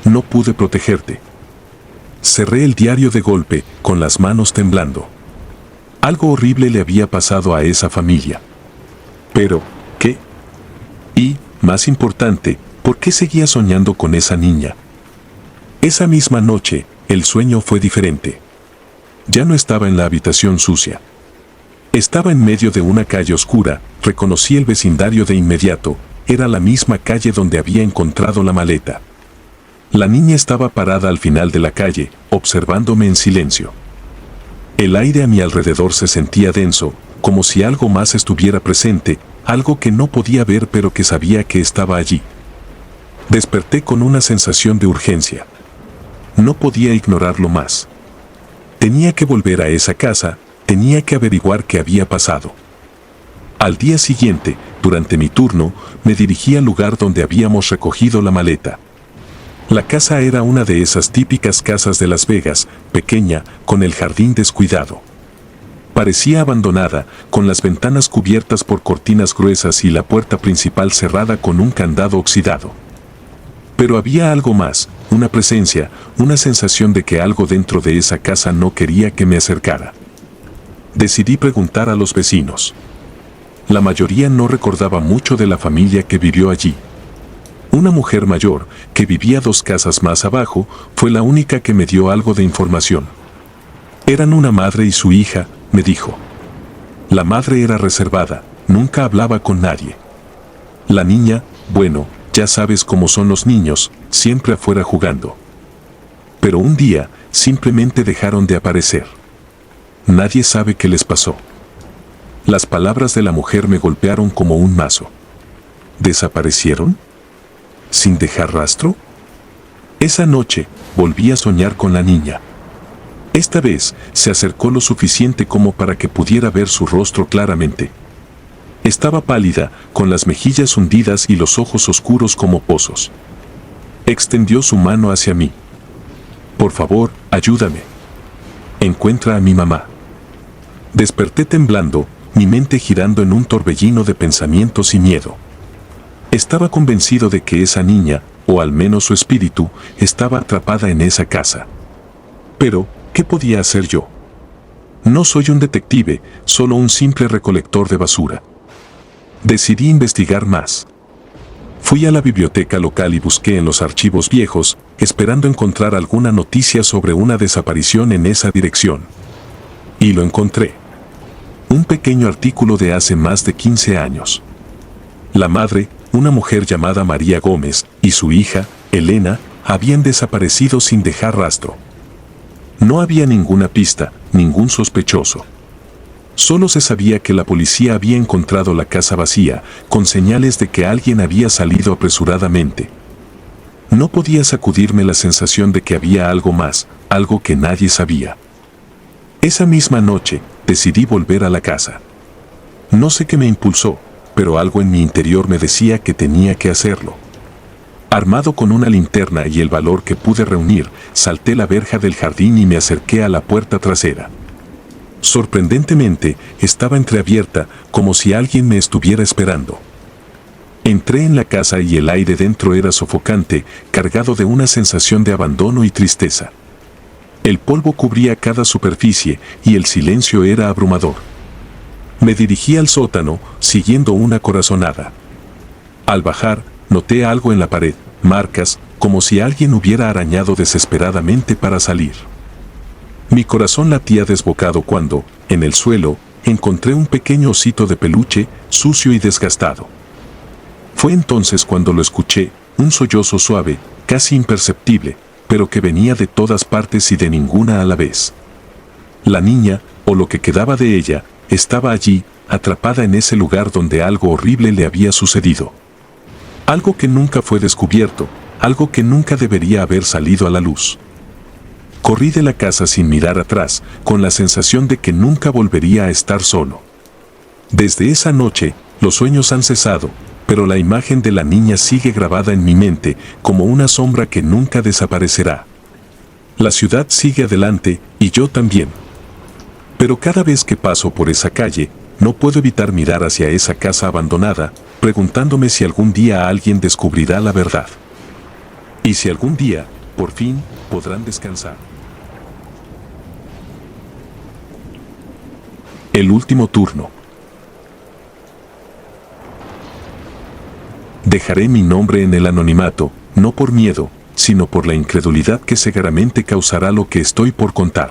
No pude protegerte». Cerré el diario de golpe, con las manos temblando. Algo horrible le había pasado a esa familia. Pero, ¿qué? Y, más importante, ¿por qué seguía soñando con esa niña? Esa misma noche, el sueño fue diferente. Ya no estaba en la habitación sucia. Estaba en medio de una calle oscura, reconocí el vecindario de inmediato, era la misma calle donde había encontrado la maleta. La niña estaba parada al final de la calle, observándome en silencio. El aire a mi alrededor se sentía denso, como si algo más estuviera presente, algo que no podía ver pero que sabía que estaba allí. Desperté con una sensación de urgencia. No podía ignorarlo más. Tenía que volver a esa casa, tenía que averiguar qué había pasado. Al día siguiente, durante mi turno, me dirigí al lugar donde habíamos recogido la maleta. La casa era una de esas típicas casas de Las Vegas, pequeña, con el jardín descuidado. Parecía abandonada, con las ventanas cubiertas por cortinas gruesas y la puerta principal cerrada con un candado oxidado. Pero había algo más, una presencia, una sensación de que algo dentro de esa casa no quería que me acercara. Decidí preguntar a los vecinos. La mayoría no recordaba mucho de la familia que vivió allí. Una mujer mayor, que vivía 2 casas más abajo, fue la única que me dio algo de información. Eran una madre y su hija, me dijo. La madre era reservada, nunca hablaba con nadie. La niña, bueno, ya sabes cómo son los niños, siempre afuera jugando. Pero un día, simplemente dejaron de aparecer. Nadie sabe qué les pasó. Las palabras de la mujer me golpearon como un mazo. ¿Desaparecieron? ¿Sin dejar rastro? Esa noche, volví a soñar con la niña. Esta vez, se acercó lo suficiente como para que pudiera ver su rostro claramente. Estaba pálida, con las mejillas hundidas y los ojos oscuros como pozos. Extendió su mano hacia mí. «Por favor, ayúdame. Encuentra a mi mamá». Desperté temblando, mi mente girando en un torbellino de pensamientos y miedo. Estaba convencido de que esa niña, o al menos su espíritu, estaba atrapada en esa casa. Pero, ¿qué podía hacer yo? No soy un detective, solo un simple recolector de basura. Decidí investigar más. Fui a la biblioteca local y busqué en los archivos viejos, esperando encontrar alguna noticia sobre una desaparición en esa dirección. Y lo encontré. Un pequeño artículo de hace más de 15 años. La madre, una mujer llamada María Gómez, y su hija, Elena, habían desaparecido sin dejar rastro. No había ninguna pista, ningún sospechoso. Solo se sabía que la policía había encontrado la casa vacía, con señales de que alguien había salido apresuradamente. No podía sacudirme la sensación de que había algo más, algo que nadie sabía. Esa misma noche, decidí volver a la casa. No sé qué me impulsó, pero algo en mi interior me decía que tenía que hacerlo. Armado con una linterna y el valor que pude reunir, salté la verja del jardín y me acerqué a la puerta trasera. Sorprendentemente, estaba entreabierta, como si alguien me estuviera esperando. Entré en la casa y el aire dentro era sofocante, cargado de una sensación de abandono y tristeza. El polvo cubría cada superficie y el silencio era abrumador. Me dirigí al sótano, siguiendo una corazonada. Al bajar, noté algo en la pared, marcas, como si alguien hubiera arañado desesperadamente para salir. Mi corazón latía desbocado cuando, en el suelo, encontré un pequeño osito de peluche, sucio y desgastado. Fue entonces cuando lo escuché, un sollozo suave, casi imperceptible, pero que venía de todas partes y de ninguna a la vez. La niña, o lo que quedaba de ella, estaba allí, atrapada en ese lugar donde algo horrible le había sucedido. Algo que nunca fue descubierto, algo que nunca debería haber salido a la luz. Corrí de la casa sin mirar atrás, con la sensación de que nunca volvería a estar solo. Desde esa noche, los sueños han cesado, pero la imagen de la niña sigue grabada en mi mente como una sombra que nunca desaparecerá. La ciudad sigue adelante, y yo también. Pero cada vez que paso por esa calle, no puedo evitar mirar hacia esa casa abandonada, preguntándome si algún día alguien descubrirá la verdad. Y si algún día, por fin, podrán descansar. El último turno. Dejaré mi nombre en el anonimato, no por miedo, sino por la incredulidad que seguramente causará lo que estoy por contar.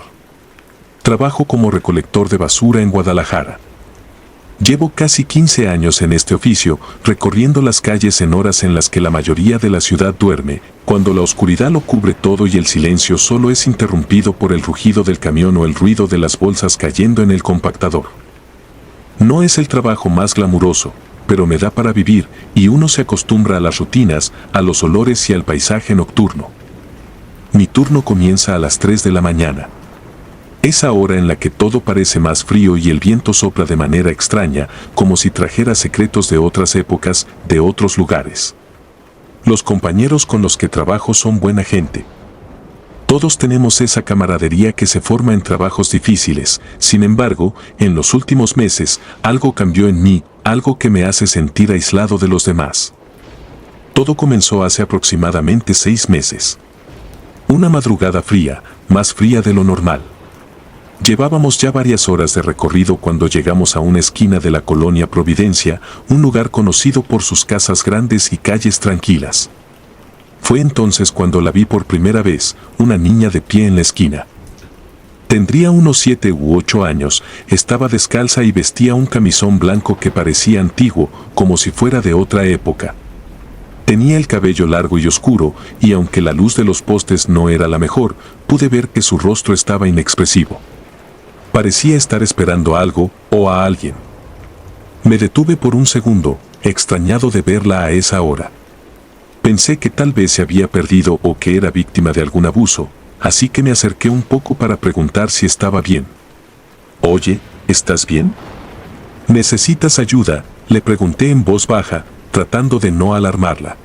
Trabajo como recolector de basura en Guadalajara. Llevo casi 15 años en este oficio, recorriendo las calles en horas en las que la mayoría de la ciudad duerme, cuando la oscuridad lo cubre todo y el silencio solo es interrumpido por el rugido del camión o el ruido de las bolsas cayendo en el compactador. No es el trabajo más glamuroso, pero me da para vivir, y uno se acostumbra a las rutinas, a los olores y al paisaje nocturno. Mi turno comienza a las 3 de la mañana. Esa hora en la que todo parece más frío y el viento sopla de manera extraña, como si trajera secretos de otras épocas, de otros lugares. Los compañeros con los que trabajo son buena gente. Todos tenemos esa camaradería que se forma en trabajos difíciles. Sin embargo, en los últimos meses, algo cambió en mí, algo que me hace sentir aislado de los demás. Todo comenzó hace aproximadamente 6 meses. Una madrugada fría, más fría de lo normal. Llevábamos ya varias horas de recorrido cuando llegamos a una esquina de la colonia Providencia, un lugar conocido por sus casas grandes y calles tranquilas. Fue entonces cuando la vi por primera vez, una niña de pie en la esquina. Tendría unos 7 u 8 años, estaba descalza y vestía un camisón blanco que parecía antiguo, como si fuera de otra época. Tenía el cabello largo y oscuro, y aunque la luz de los postes no era la mejor, pude ver que su rostro estaba inexpresivo. Parecía estar esperando algo, o a alguien. Me detuve por un segundo, extrañado de verla a esa hora. Pensé que tal vez se había perdido o que era víctima de algún abuso, así que me acerqué un poco para preguntar si estaba bien. «Oye, ¿estás bien? ¿Necesitas ayuda?», le pregunté en voz baja, tratando de no alarmarla.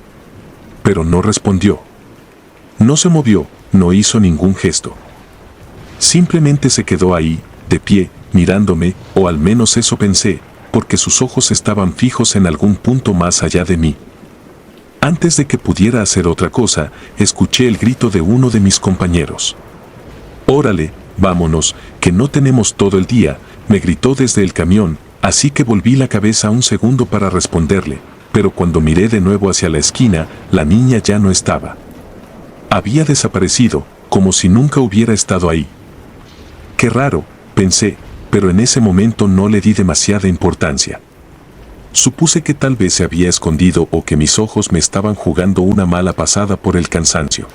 Pero no respondió. No se movió, no hizo ningún gesto. Simplemente se quedó ahí, de pie, mirándome, o al menos eso pensé, porque sus ojos estaban fijos en algún punto más allá de mí. Antes de que pudiera hacer otra cosa, escuché el grito de uno de mis compañeros. «Órale, vámonos, que no tenemos todo el día», me gritó desde el camión, así que volví la cabeza un segundo para responderle, pero cuando miré de nuevo hacia la esquina, la niña ya no estaba. Había desaparecido, como si nunca hubiera estado ahí. Qué raro, pensé, pero en ese momento no le di demasiada importancia. Supuse que tal vez se había escondido o que mis ojos me estaban jugando una mala pasada por el cansancio.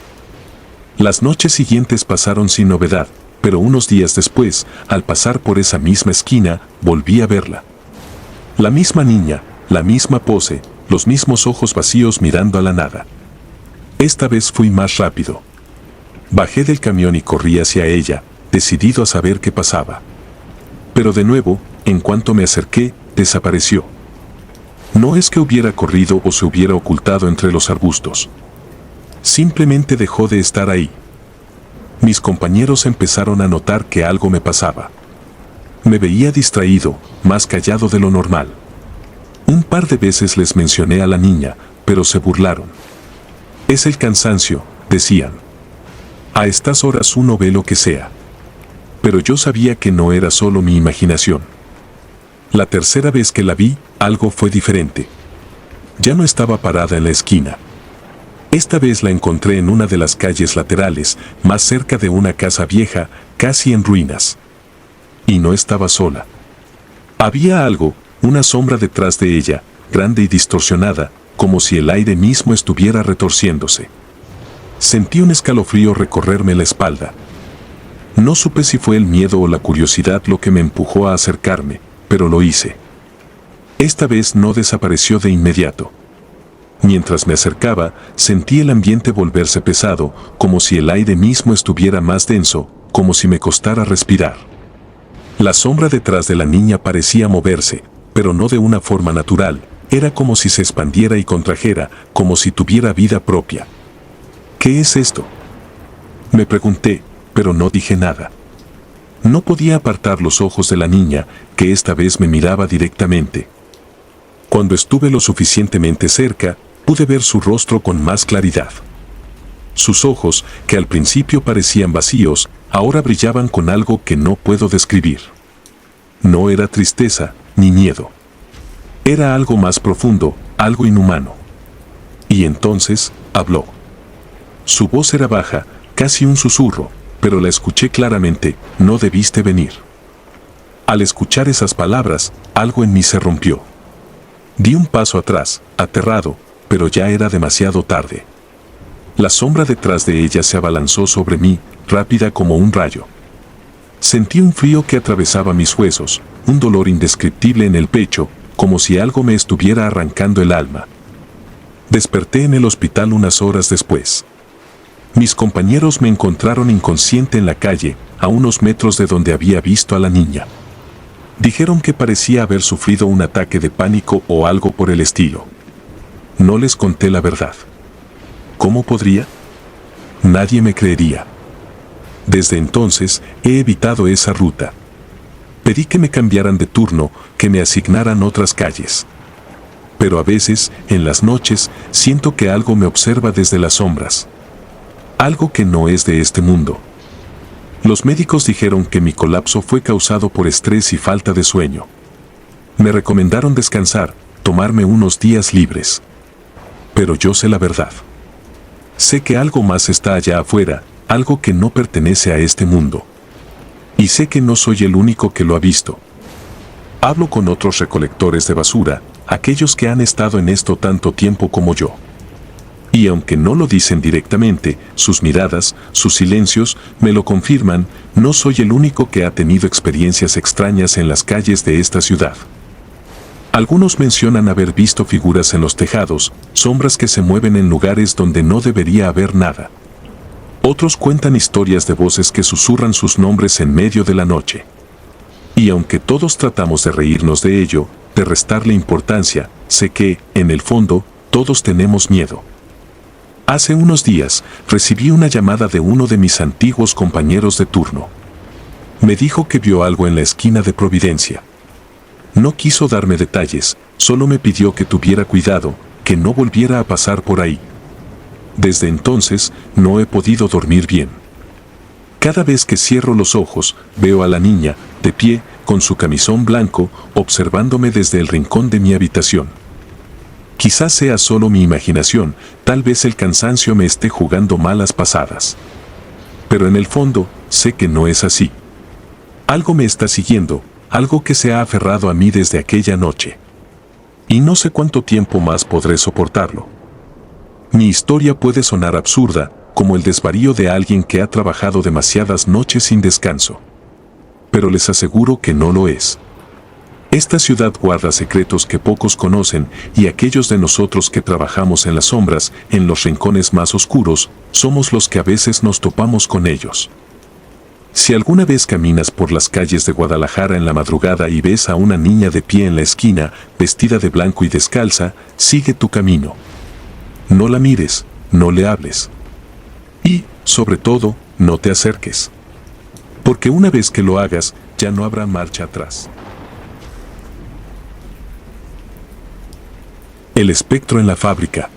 Las noches siguientes pasaron sin novedad, pero unos días después, al pasar por esa misma esquina, volví a verla. La misma niña, la misma pose, los mismos ojos vacíos mirando a la nada. Esta vez fui más rápido. Bajé del camión y corrí hacia ella, decidido a saber qué pasaba. Pero de nuevo, en cuanto me acerqué, desapareció. No es que hubiera corrido o se hubiera ocultado entre los arbustos. Simplemente dejó de estar ahí. Mis compañeros empezaron a notar que algo me pasaba. Me veía distraído, más callado de lo normal. Un par de veces les mencioné a la niña, pero se burlaron. Es el cansancio, decían. A estas horas uno ve lo que sea. Pero yo sabía que no era solo mi imaginación. La tercera vez que la vi, algo fue diferente. Ya no estaba parada en la esquina. Esta vez la encontré en una de las calles laterales, más cerca de una casa vieja, casi en ruinas. Y no estaba sola. Había algo, una sombra detrás de ella, grande y distorsionada, como si el aire mismo estuviera retorciéndose. Sentí un escalofrío recorrerme la espalda. No supe si fue el miedo o la curiosidad lo que me empujó a acercarme, pero lo hice. Esta vez no desapareció de inmediato. Mientras me acercaba, sentí el ambiente volverse pesado, como si el aire mismo estuviera más denso, como si me costara respirar. La sombra detrás de la niña parecía moverse, pero no de una forma natural, era como si se expandiera y contrajera, como si tuviera vida propia. ¿Qué es esto?, me pregunté, pero no dije nada. No podía apartar los ojos de la niña, que esta vez me miraba directamente. Cuando estuve lo suficientemente cerca, pude ver su rostro con más claridad. Sus ojos, que al principio parecían vacíos, ahora brillaban con algo que no puedo describir. No era tristeza, ni miedo. Era algo más profundo, algo inhumano. Y entonces, habló. Su voz era baja, casi un susurro, pero la escuché claramente: no debiste venir. Al escuchar esas palabras, algo en mí se rompió. Di un paso atrás, aterrado, pero ya era demasiado tarde. La sombra detrás de ella se abalanzó sobre mí, rápida como un rayo. Sentí un frío que atravesaba mis huesos, un dolor indescriptible en el pecho, como si algo me estuviera arrancando el alma. Desperté en el hospital unas horas después. Mis compañeros me encontraron inconsciente en la calle, a unos metros de donde había visto a la niña. Dijeron que parecía haber sufrido un ataque de pánico o algo por el estilo. No les conté la verdad. ¿Cómo podría? Nadie me creería. Desde entonces, he evitado esa ruta. Pedí que me cambiaran de turno, que me asignaran otras calles. Pero a veces, en las noches, siento que algo me observa desde las sombras. Algo que no es de este mundo. Los médicos dijeron que mi colapso fue causado por estrés y falta de sueño. Me recomendaron descansar, tomarme unos días libres. Pero yo sé la verdad. Sé que algo más está allá afuera, algo que no pertenece a este mundo. Y sé que no soy el único que lo ha visto. Hablo con otros recolectores de basura, aquellos que han estado en esto tanto tiempo como yo. Y aunque no lo dicen directamente, sus miradas, sus silencios, me lo confirman: no soy el único que ha tenido experiencias extrañas en las calles de esta ciudad. Algunos mencionan haber visto figuras en los tejados, sombras que se mueven en lugares donde no debería haber nada. Otros cuentan historias de voces que susurran sus nombres en medio de la noche. Y aunque todos tratamos de reírnos de ello, de restarle importancia, sé que, en el fondo, todos tenemos miedo. Hace unos días, recibí una llamada de uno de mis antiguos compañeros de turno. Me dijo que vio algo en la esquina de Providencia. No quiso darme detalles, solo me pidió que tuviera cuidado, que no volviera a pasar por ahí. Desde entonces, no he podido dormir bien. Cada vez que cierro los ojos, veo a la niña, de pie, con su camisón blanco, observándome desde el rincón de mi habitación. Quizás sea solo mi imaginación, tal vez el cansancio me esté jugando malas pasadas. Pero en el fondo, sé que no es así. Algo me está siguiendo, algo que se ha aferrado a mí desde aquella noche. Y no sé cuánto tiempo más podré soportarlo. Mi historia puede sonar absurda, como el desvarío de alguien que ha trabajado demasiadas noches sin descanso. Pero les aseguro que no lo es. Esta ciudad guarda secretos que pocos conocen y aquellos de nosotros que trabajamos en las sombras, en los rincones más oscuros, somos los que a veces nos topamos con ellos. Si alguna vez caminas por las calles de Guadalajara en la madrugada y ves a una niña de pie en la esquina, vestida de blanco y descalza, sigue tu camino. No la mires, no le hables. Y, sobre todo, no te acerques. Porque una vez que lo hagas, ya no habrá marcha atrás. El espectro en la fábrica.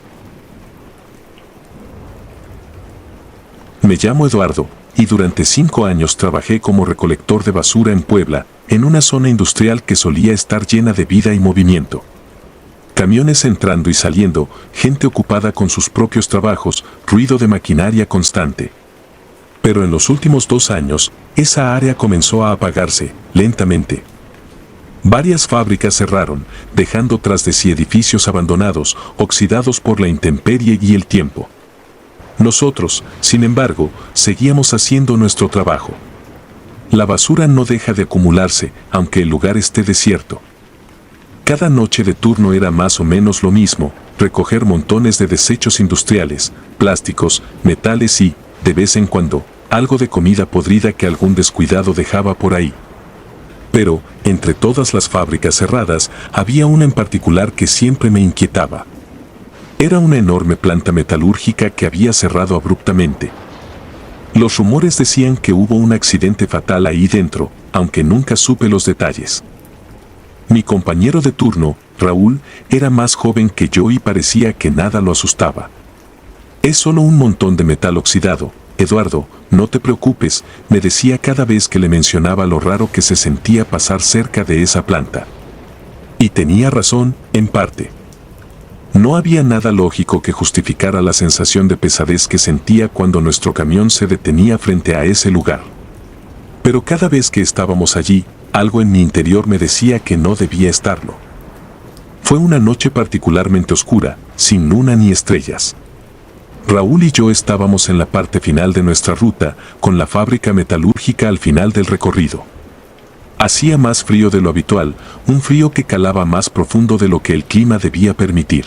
Me llamo Eduardo, y durante 5 años trabajé como recolector de basura en Puebla, en una zona industrial que solía estar llena de vida y movimiento. Camiones entrando y saliendo, gente ocupada con sus propios trabajos, ruido de maquinaria constante. Pero en los últimos 2 años, esa área comenzó a apagarse, lentamente. Varias fábricas cerraron, dejando tras de sí edificios abandonados, oxidados por la intemperie y el tiempo. Nosotros, sin embargo, seguíamos haciendo nuestro trabajo. La basura no deja de acumularse, aunque el lugar esté desierto. Cada noche de turno era más o menos lo mismo, recoger montones de desechos industriales, plásticos, metales y, de vez en cuando, algo de comida podrida que algún descuidado dejaba por ahí. Pero, entre todas las fábricas cerradas, había una en particular que siempre me inquietaba. Era una enorme planta metalúrgica que había cerrado abruptamente. Los rumores decían que hubo un accidente fatal ahí dentro, aunque nunca supe los detalles. Mi compañero de turno, Raúl, era más joven que yo y parecía que nada lo asustaba. Es solo un montón de metal oxidado, Eduardo, no te preocupes, me decía cada vez que le mencionaba lo raro que se sentía pasar cerca de esa planta. Y tenía razón, en parte. No había nada lógico que justificara la sensación de pesadez que sentía cuando nuestro camión se detenía frente a ese lugar. Pero cada vez que estábamos allí, algo en mi interior me decía que no debía estarlo. Fue una noche particularmente oscura, sin luna ni estrellas. Raúl y yo estábamos en la parte final de nuestra ruta, con la fábrica metalúrgica al final del recorrido. Hacía más frío de lo habitual, un frío que calaba más profundo de lo que el clima debía permitir.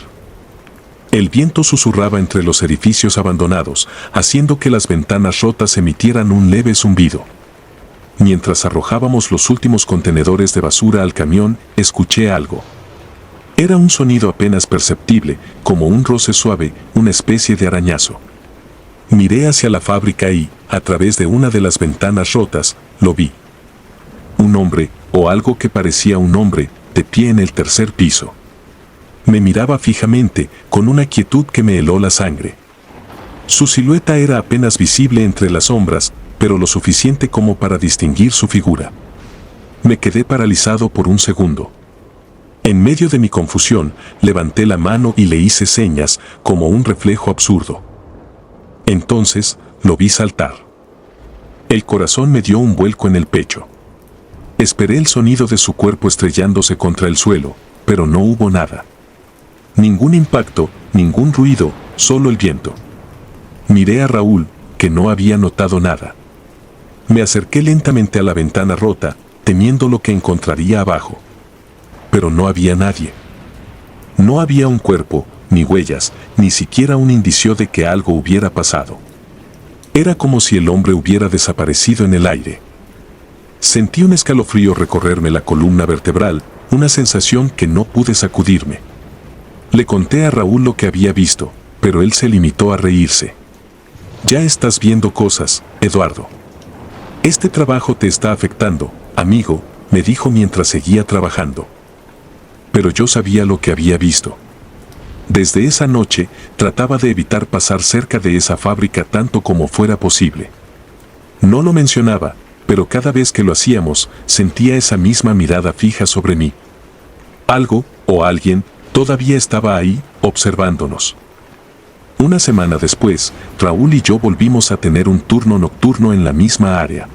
El viento susurraba entre los edificios abandonados, haciendo que las ventanas rotas emitieran un leve zumbido. Mientras arrojábamos los últimos contenedores de basura al camión, escuché algo. Era un sonido apenas perceptible, como un roce suave, una especie de arañazo. Miré hacia la fábrica y, a través de una de las ventanas rotas, lo vi. Un hombre, o algo que parecía un hombre, de pie en el tercer piso. Me miraba fijamente, con una quietud que me heló la sangre. Su silueta era apenas visible entre las sombras, pero lo suficiente como para distinguir su figura. Me quedé paralizado por un segundo. En medio de mi confusión, levanté la mano y le hice señas, como un reflejo absurdo. Entonces, lo vi saltar. El corazón me dio un vuelco en el pecho. Esperé el sonido de su cuerpo estrellándose contra el suelo, pero no hubo nada. Ningún impacto, ningún ruido, solo el viento. Miré a Raúl, que no había notado nada. Me acerqué lentamente a la ventana rota, temiendo lo que encontraría abajo. Pero no había nadie. No había un cuerpo, ni huellas, ni siquiera un indicio de que algo hubiera pasado. Era como si el hombre hubiera desaparecido en el aire. Sentí un escalofrío recorrerme la columna vertebral, una sensación que no pude sacudirme. Le conté a Raúl lo que había visto, pero él se limitó a reírse. Ya estás viendo cosas, Eduardo. Este trabajo te está afectando, amigo, me dijo mientras seguía trabajando. Pero yo sabía lo que había visto. Desde esa noche, trataba de evitar pasar cerca de esa fábrica tanto como fuera posible. No lo mencionaba, pero cada vez que lo hacíamos, sentía esa misma mirada fija sobre mí. Algo, o alguien, todavía estaba ahí, observándonos. Una semana después, Raúl y yo volvimos a tener un turno nocturno en la misma área.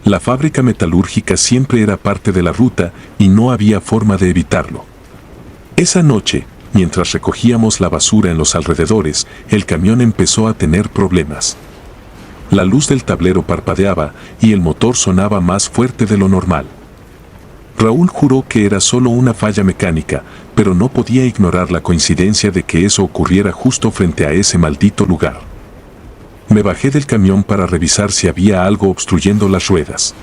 La fábrica metalúrgica siempre era parte de la ruta y no había forma de evitarlo. Esa noche, mientras recogíamos la basura en los alrededores, el camión empezó a tener problemas. La luz del tablero parpadeaba y el motor sonaba más fuerte de lo normal. Raúl juró que era solo una falla mecánica, pero no podía ignorar la coincidencia de que eso ocurriera justo frente a ese maldito lugar. Me bajé del camión para revisar si había algo obstruyendo las ruedas.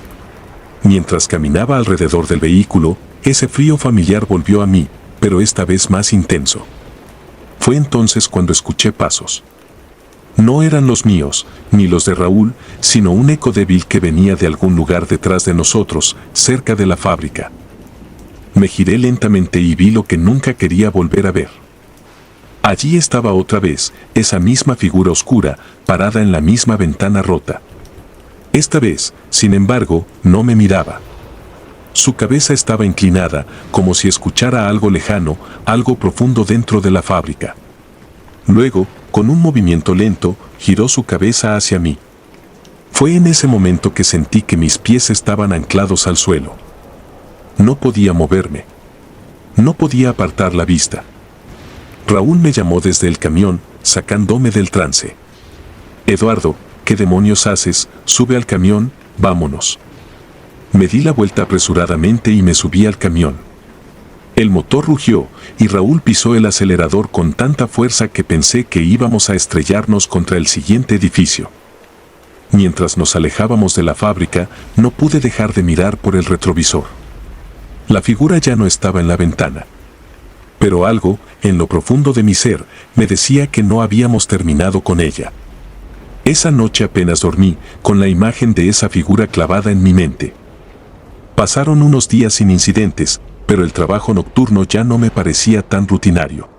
Mientras caminaba alrededor del vehículo, ese frío familiar volvió a mí, pero esta vez más intenso. Fue entonces cuando escuché pasos. No eran los míos, ni los de Raúl, sino un eco débil que venía de algún lugar detrás de nosotros, cerca de la fábrica. Me giré lentamente y vi lo que nunca quería volver a ver. Allí estaba otra vez, esa misma figura oscura, parada en la misma ventana rota. Esta vez, sin embargo, no me miraba. Su cabeza estaba inclinada, como si escuchara algo lejano, algo profundo dentro de la fábrica. Luego, con un movimiento lento, giró su cabeza hacia mí. Fue en ese momento que sentí que mis pies estaban anclados al suelo. No podía moverme. No podía apartar la vista. Raúl me llamó desde el camión, sacándome del trance. Eduardo, ¿qué demonios haces? Sube al camión, vámonos. Me di la vuelta apresuradamente y me subí al camión. El motor rugió y Raúl pisó el acelerador con tanta fuerza que pensé que íbamos a estrellarnos contra el siguiente edificio. Mientras nos alejábamos de la fábrica, no pude dejar de mirar por el retrovisor. La figura ya no estaba en la ventana. Pero algo, en lo profundo de mi ser, me decía que no habíamos terminado con ella. Esa noche apenas dormí, con la imagen de esa figura clavada en mi mente. Pasaron unos días sin incidentes, pero el trabajo nocturno ya no me parecía tan rutinario.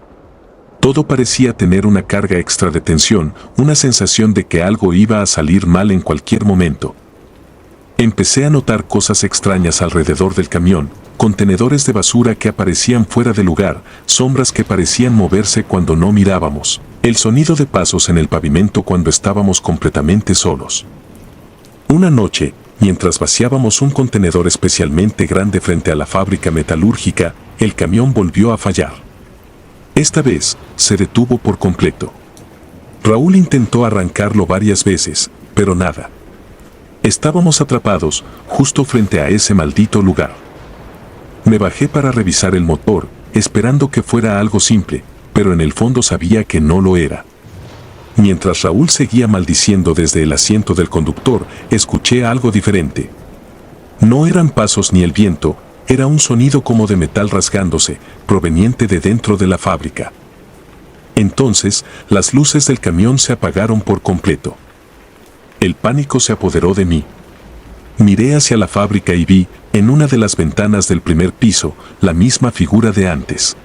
Todo parecía tener una carga extra de tensión, una sensación de que algo iba a salir mal en cualquier momento. Empecé a notar cosas extrañas alrededor del camión, contenedores de basura que aparecían fuera de lugar, sombras que parecían moverse cuando no mirábamos, el sonido de pasos en el pavimento cuando estábamos completamente solos. Una noche, mientras vaciábamos un contenedor especialmente grande frente a la fábrica metalúrgica, el camión volvió a fallar. Esta vez, se detuvo por completo. Raúl intentó arrancarlo varias veces, pero nada. Estábamos atrapados, justo frente a ese maldito lugar. Me bajé para revisar el motor, esperando que fuera algo simple, pero en el fondo sabía que no lo era. Mientras Raúl seguía maldiciendo desde el asiento del conductor, escuché algo diferente. No eran pasos ni el viento, era un sonido como de metal rasgándose, proveniente de dentro de la fábrica. Entonces, las luces del camión se apagaron por completo. El pánico se apoderó de mí. Miré hacia la fábrica y vi, en una de las ventanas del primer piso, la misma figura de antes.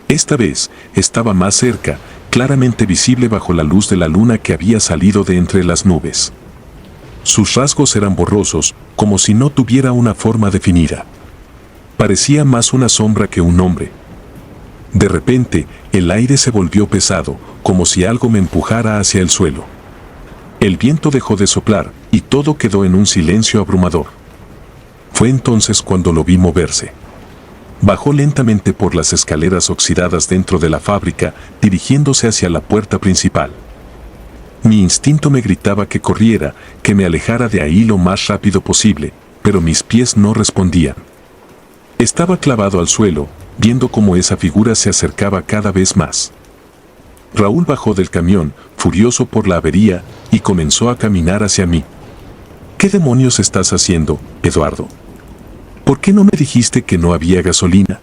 Esta vez, estaba más cerca, claramente visible bajo la luz de la luna que había salido de entre las nubes. Sus rasgos eran borrosos, como si no tuviera una forma definida. Parecía más una sombra que un hombre. De repente, el aire se volvió pesado, como si algo me empujara hacia el suelo. El viento dejó de soplar, y todo quedó en un silencio abrumador. Fue entonces cuando lo vi moverse. Bajó lentamente por las escaleras oxidadas dentro de la fábrica, dirigiéndose hacia la puerta principal. Mi instinto me gritaba que corriera, que me alejara de ahí lo más rápido posible, pero mis pies no respondían. Estaba clavado al suelo, viendo cómo esa figura se acercaba cada vez más. Raúl bajó del camión, furioso por la avería, y comenzó a caminar hacia mí. ¿Qué demonios estás haciendo, Eduardo? ¿Por qué no me dijiste que no había gasolina?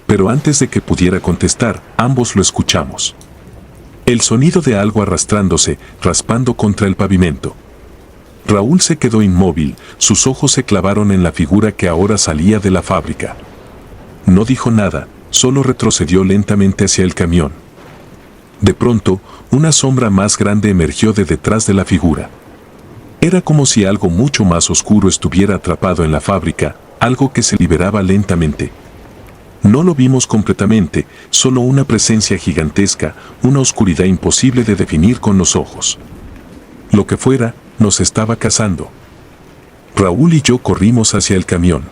Pero antes de que pudiera contestar, ambos lo escuchamos. El sonido de algo arrastrándose, raspando contra el pavimento. Raúl se quedó inmóvil, sus ojos se clavaron en la figura que ahora salía de la fábrica. No dijo nada, solo retrocedió lentamente hacia el camión. De pronto, una sombra más grande emergió de detrás de la figura. Era como si algo mucho más oscuro estuviera atrapado en la fábrica, algo que se liberaba lentamente. No lo vimos completamente, solo una presencia gigantesca, una oscuridad imposible de definir con los ojos. Lo que fuera, nos estaba cazando. Raúl y yo corrimos hacia el camión.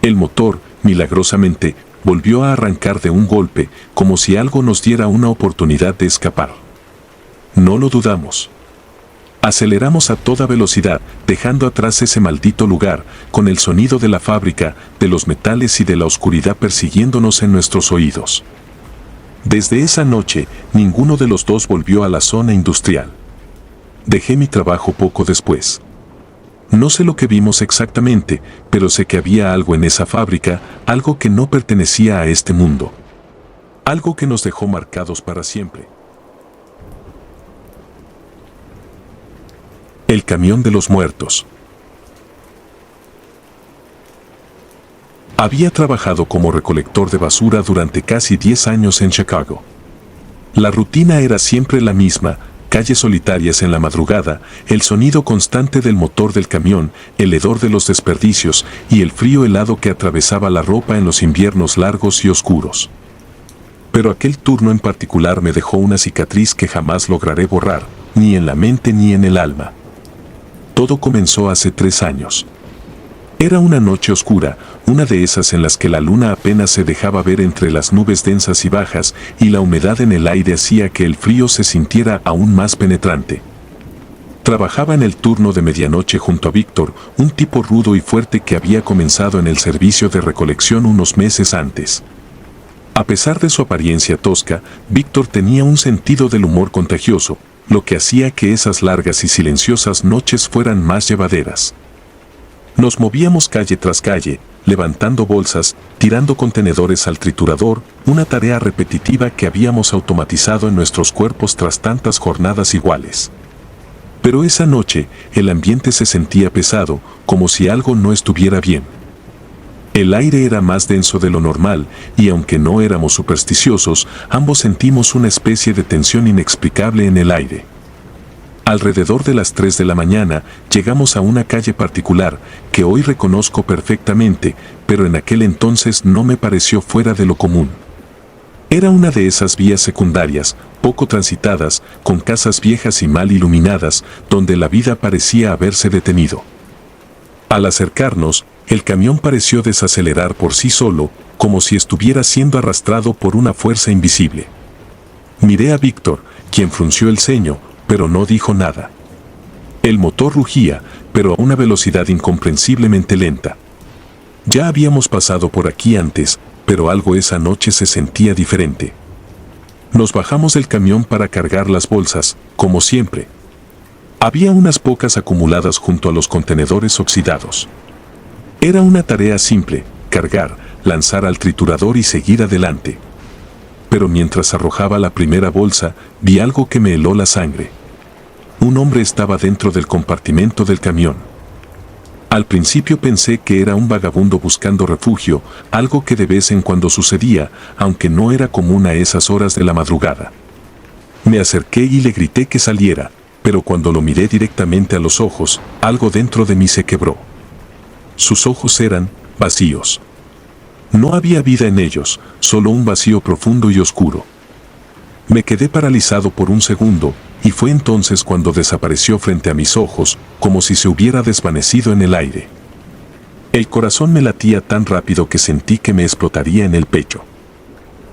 El motor, milagrosamente, volvió a arrancar de un golpe, como si algo nos diera una oportunidad de escapar. No lo dudamos. Aceleramos a toda velocidad, dejando atrás ese maldito lugar, con el sonido de la fábrica, de los metales y de la oscuridad persiguiéndonos en nuestros oídos. Desde esa noche, ninguno de los dos volvió a la zona industrial. Dejé mi trabajo poco después. No sé lo que vimos exactamente, pero sé que había algo en esa fábrica, algo que no pertenecía a este mundo. Algo que nos dejó marcados para siempre. El camión de los muertos. Había trabajado como recolector de basura durante casi 10 años en Chicago. La rutina era siempre la misma: calles solitarias en la madrugada, el sonido constante del motor del camión, el hedor de los desperdicios y el frío helado que atravesaba la ropa en los inviernos largos y oscuros. Pero aquel turno en particular me dejó una cicatriz que jamás lograré borrar, ni en la mente ni en el alma. Todo comenzó hace 3 años. Era una noche oscura, una de esas en las que la luna apenas se dejaba ver entre las nubes densas y bajas, y la humedad en el aire hacía que el frío se sintiera aún más penetrante. Trabajaba en el turno de medianoche junto a Víctor, un tipo rudo y fuerte que había comenzado en el servicio de recolección unos meses antes. A pesar de su apariencia tosca, Víctor tenía un sentido del humor contagioso, lo que hacía que esas largas y silenciosas noches fueran más llevaderas. Nos movíamos calle tras calle, levantando bolsas, tirando contenedores al triturador, una tarea repetitiva que habíamos automatizado en nuestros cuerpos tras tantas jornadas iguales. Pero esa noche, el ambiente se sentía pesado, como si algo no estuviera bien. El aire era más denso de lo normal, y aunque no éramos supersticiosos, ambos sentimos una especie de tensión inexplicable en el aire. Alrededor de las 3 de la mañana, llegamos a una calle particular, que hoy reconozco perfectamente, pero en aquel entonces no me pareció fuera de lo común. Era una de esas vías secundarias, poco transitadas, con casas viejas y mal iluminadas, donde la vida parecía haberse detenido. Al acercarnos, el camión pareció desacelerar por sí solo, como si estuviera siendo arrastrado por una fuerza invisible. Miré a Víctor, quien frunció el ceño, pero no dijo nada. El motor rugía, pero a una velocidad incomprensiblemente lenta. Ya habíamos pasado por aquí antes, pero algo esa noche se sentía diferente. Nos bajamos del camión para cargar las bolsas, como siempre. Había unas pocas acumuladas junto a los contenedores oxidados. Era una tarea simple: cargar, lanzar al triturador y seguir adelante. Pero mientras arrojaba la primera bolsa, vi algo que me heló la sangre. Un hombre estaba dentro del compartimento del camión. Al principio pensé que era un vagabundo buscando refugio, algo que de vez en cuando sucedía, aunque no era común a esas horas de la madrugada. Me acerqué y le grité que saliera, pero cuando lo miré directamente a los ojos, algo dentro de mí se quebró. Sus ojos eran vacíos. No había vida en ellos, solo un vacío profundo y oscuro. Me quedé paralizado por un segundo, y fue entonces cuando desapareció frente a mis ojos, como si se hubiera desvanecido en el aire. El corazón me latía tan rápido que sentí que me explotaría en el pecho.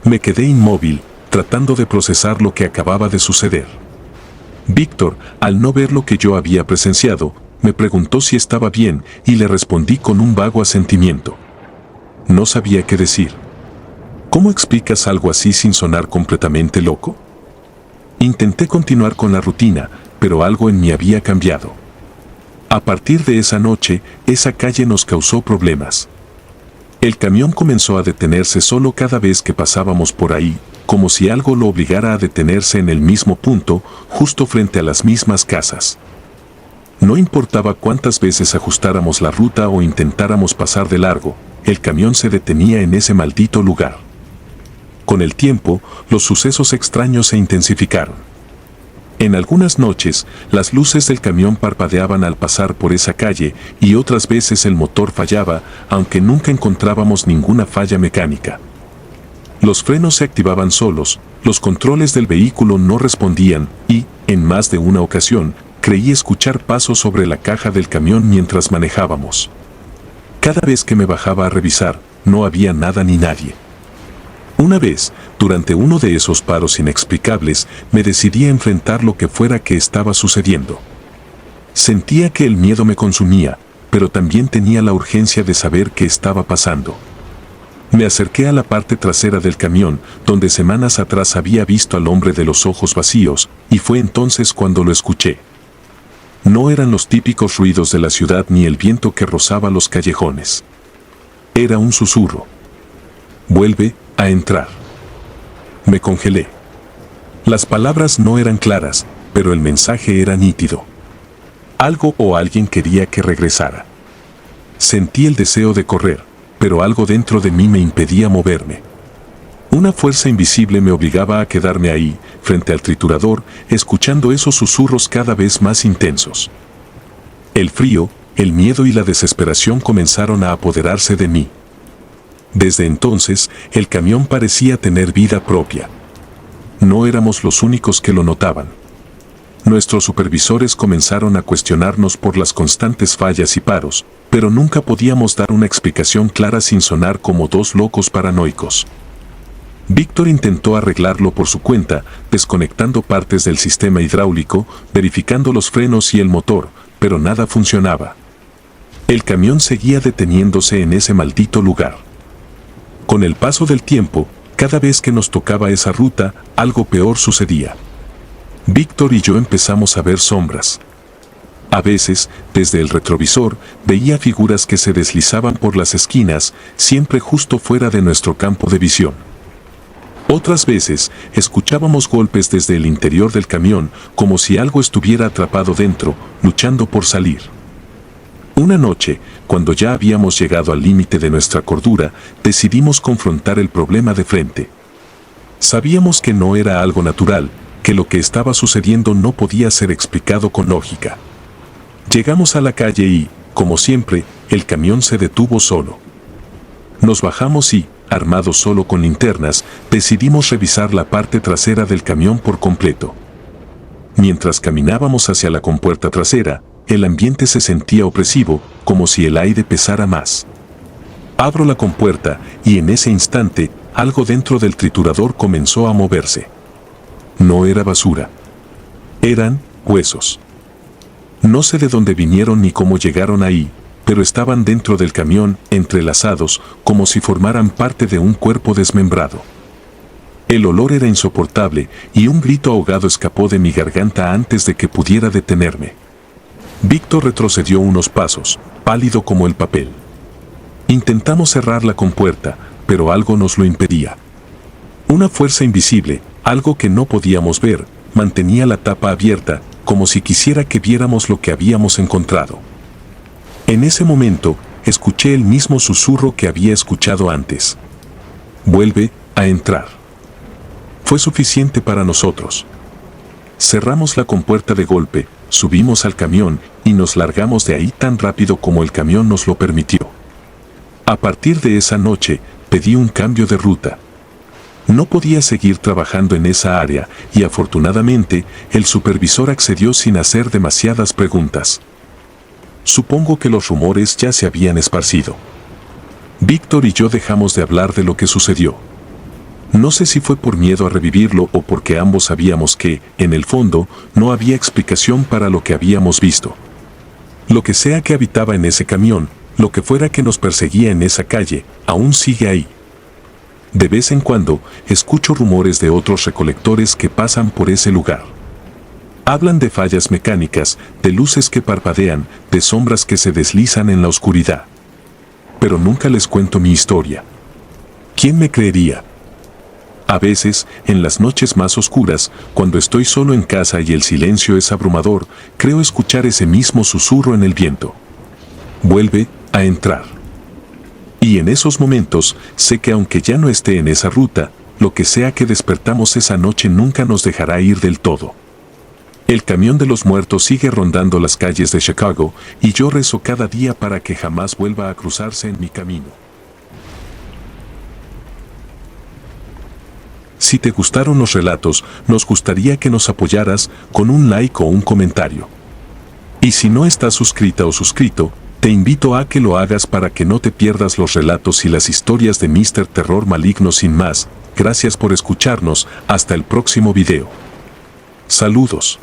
Me quedé inmóvil, tratando de procesar lo que acababa de suceder. Víctor, al no ver lo que yo había presenciado, me preguntó si estaba bien y le respondí con un vago asentimiento. No sabía qué decir. ¿Cómo explicas algo así sin sonar completamente loco? Intenté continuar con la rutina, pero algo en mí había cambiado. A partir de esa noche, esa calle nos causó problemas. El camión comenzó a detenerse solo cada vez que pasábamos por ahí, como si algo lo obligara a detenerse en el mismo punto, justo frente a las mismas casas. No importaba cuántas veces ajustáramos la ruta o intentáramos pasar de largo, el camión se detenía en ese maldito lugar. Con el tiempo, los sucesos extraños se intensificaron. En algunas noches, las luces del camión parpadeaban al pasar por esa calle y otras veces el motor fallaba, aunque nunca encontrábamos ninguna falla mecánica. Los frenos se activaban solos, los controles del vehículo no respondían y, en más de una ocasión, creí escuchar pasos sobre la caja del camión mientras manejábamos. Cada vez que me bajaba a revisar, no había nada ni nadie. Una vez, durante uno de esos paros inexplicables, me decidí a enfrentar lo que fuera que estaba sucediendo. Sentía que el miedo me consumía, pero también tenía la urgencia de saber qué estaba pasando. Me acerqué a la parte trasera del camión, donde semanas atrás había visto al hombre de los ojos vacíos, y fue entonces cuando lo escuché. No eran los típicos ruidos de la ciudad ni el viento que rozaba los callejones. Era un susurro. Vuelve a entrar. Me congelé. Las palabras no eran claras, pero el mensaje era nítido. Algo o alguien quería que regresara. Sentí el deseo de correr, pero algo dentro de mí me impedía moverme. Una fuerza invisible me obligaba a quedarme ahí, frente al triturador, escuchando esos susurros cada vez más intensos. El frío, el miedo y la desesperación comenzaron a apoderarse de mí. Desde entonces, el camión parecía tener vida propia. No éramos los únicos que lo notaban. Nuestros supervisores comenzaron a cuestionarnos por las constantes fallas y paros, pero nunca podíamos dar una explicación clara sin sonar como dos locos paranoicos. Víctor intentó arreglarlo por su cuenta, desconectando partes del sistema hidráulico, verificando los frenos y el motor, pero nada funcionaba. El camión seguía deteniéndose en ese maldito lugar. Con el paso del tiempo, cada vez que nos tocaba esa ruta, algo peor sucedía. Víctor y yo empezamos a ver sombras. A veces, desde el retrovisor, veía figuras que se deslizaban por las esquinas, siempre justo fuera de nuestro campo de visión. Otras veces, escuchábamos golpes desde el interior del camión, como si algo estuviera atrapado dentro, luchando por salir. Una noche, cuando ya habíamos llegado al límite de nuestra cordura, decidimos confrontar el problema de frente. Sabíamos que no era algo natural, que lo que estaba sucediendo no podía ser explicado con lógica. Llegamos a la calle y, como siempre, el camión se detuvo solo. Nos bajamos y, armados solo con linternas, decidimos revisar la parte trasera del camión por completo. Mientras caminábamos hacia la compuerta trasera, el ambiente se sentía opresivo, como si el aire pesara más. Abro la compuerta y en ese instante, algo dentro del triturador comenzó a moverse. No era basura. Eran huesos. No sé de dónde vinieron ni cómo llegaron ahí, pero estaban dentro del camión, entrelazados, como si formaran parte de un cuerpo desmembrado. El olor era insoportable y un grito ahogado escapó de mi garganta antes de que pudiera detenerme. Víctor retrocedió unos pasos, pálido como el papel. Intentamos cerrar la compuerta, pero algo nos lo impedía. Una fuerza invisible, algo que no podíamos ver, mantenía la tapa abierta, como si quisiera que viéramos lo que habíamos encontrado. En ese momento, escuché el mismo susurro que había escuchado antes. Vuelve a entrar. Fue suficiente para nosotros. Cerramos la compuerta de golpe, subimos al camión y nos largamos de ahí tan rápido como el camión nos lo permitió. A partir de esa noche, pedí un cambio de ruta. No podía seguir trabajando en esa área y afortunadamente, el supervisor accedió sin hacer demasiadas preguntas. Supongo que los rumores ya se habían esparcido. Víctor y yo dejamos de hablar de lo que sucedió. No sé si fue por miedo a revivirlo o porque ambos sabíamos que, en el fondo, no había explicación para lo que habíamos visto. Lo que sea que habitaba en ese camión, lo que fuera que nos perseguía en esa calle, aún sigue ahí. De vez en cuando, escucho rumores de otros recolectores que pasan por ese lugar. Hablan de fallas mecánicas, de luces que parpadean, de sombras que se deslizan en la oscuridad. Pero nunca les cuento mi historia. ¿Quién me creería? A veces, en las noches más oscuras, cuando estoy solo en casa y el silencio es abrumador, creo escuchar ese mismo susurro en el viento. Vuelve a entrar. Y en esos momentos, sé que aunque ya no esté en esa ruta, lo que sea que despertamos esa noche nunca nos dejará ir del todo. El camión de los muertos sigue rondando las calles de Chicago y yo rezo cada día para que jamás vuelva a cruzarse en mi camino. Si te gustaron los relatos, nos gustaría que nos apoyaras con un like o un comentario. Y si no estás suscrita o suscrito, te invito a que lo hagas para que no te pierdas los relatos y las historias de Mr. Terror Maligno sin más. Gracias por escucharnos, hasta el próximo video. Saludos.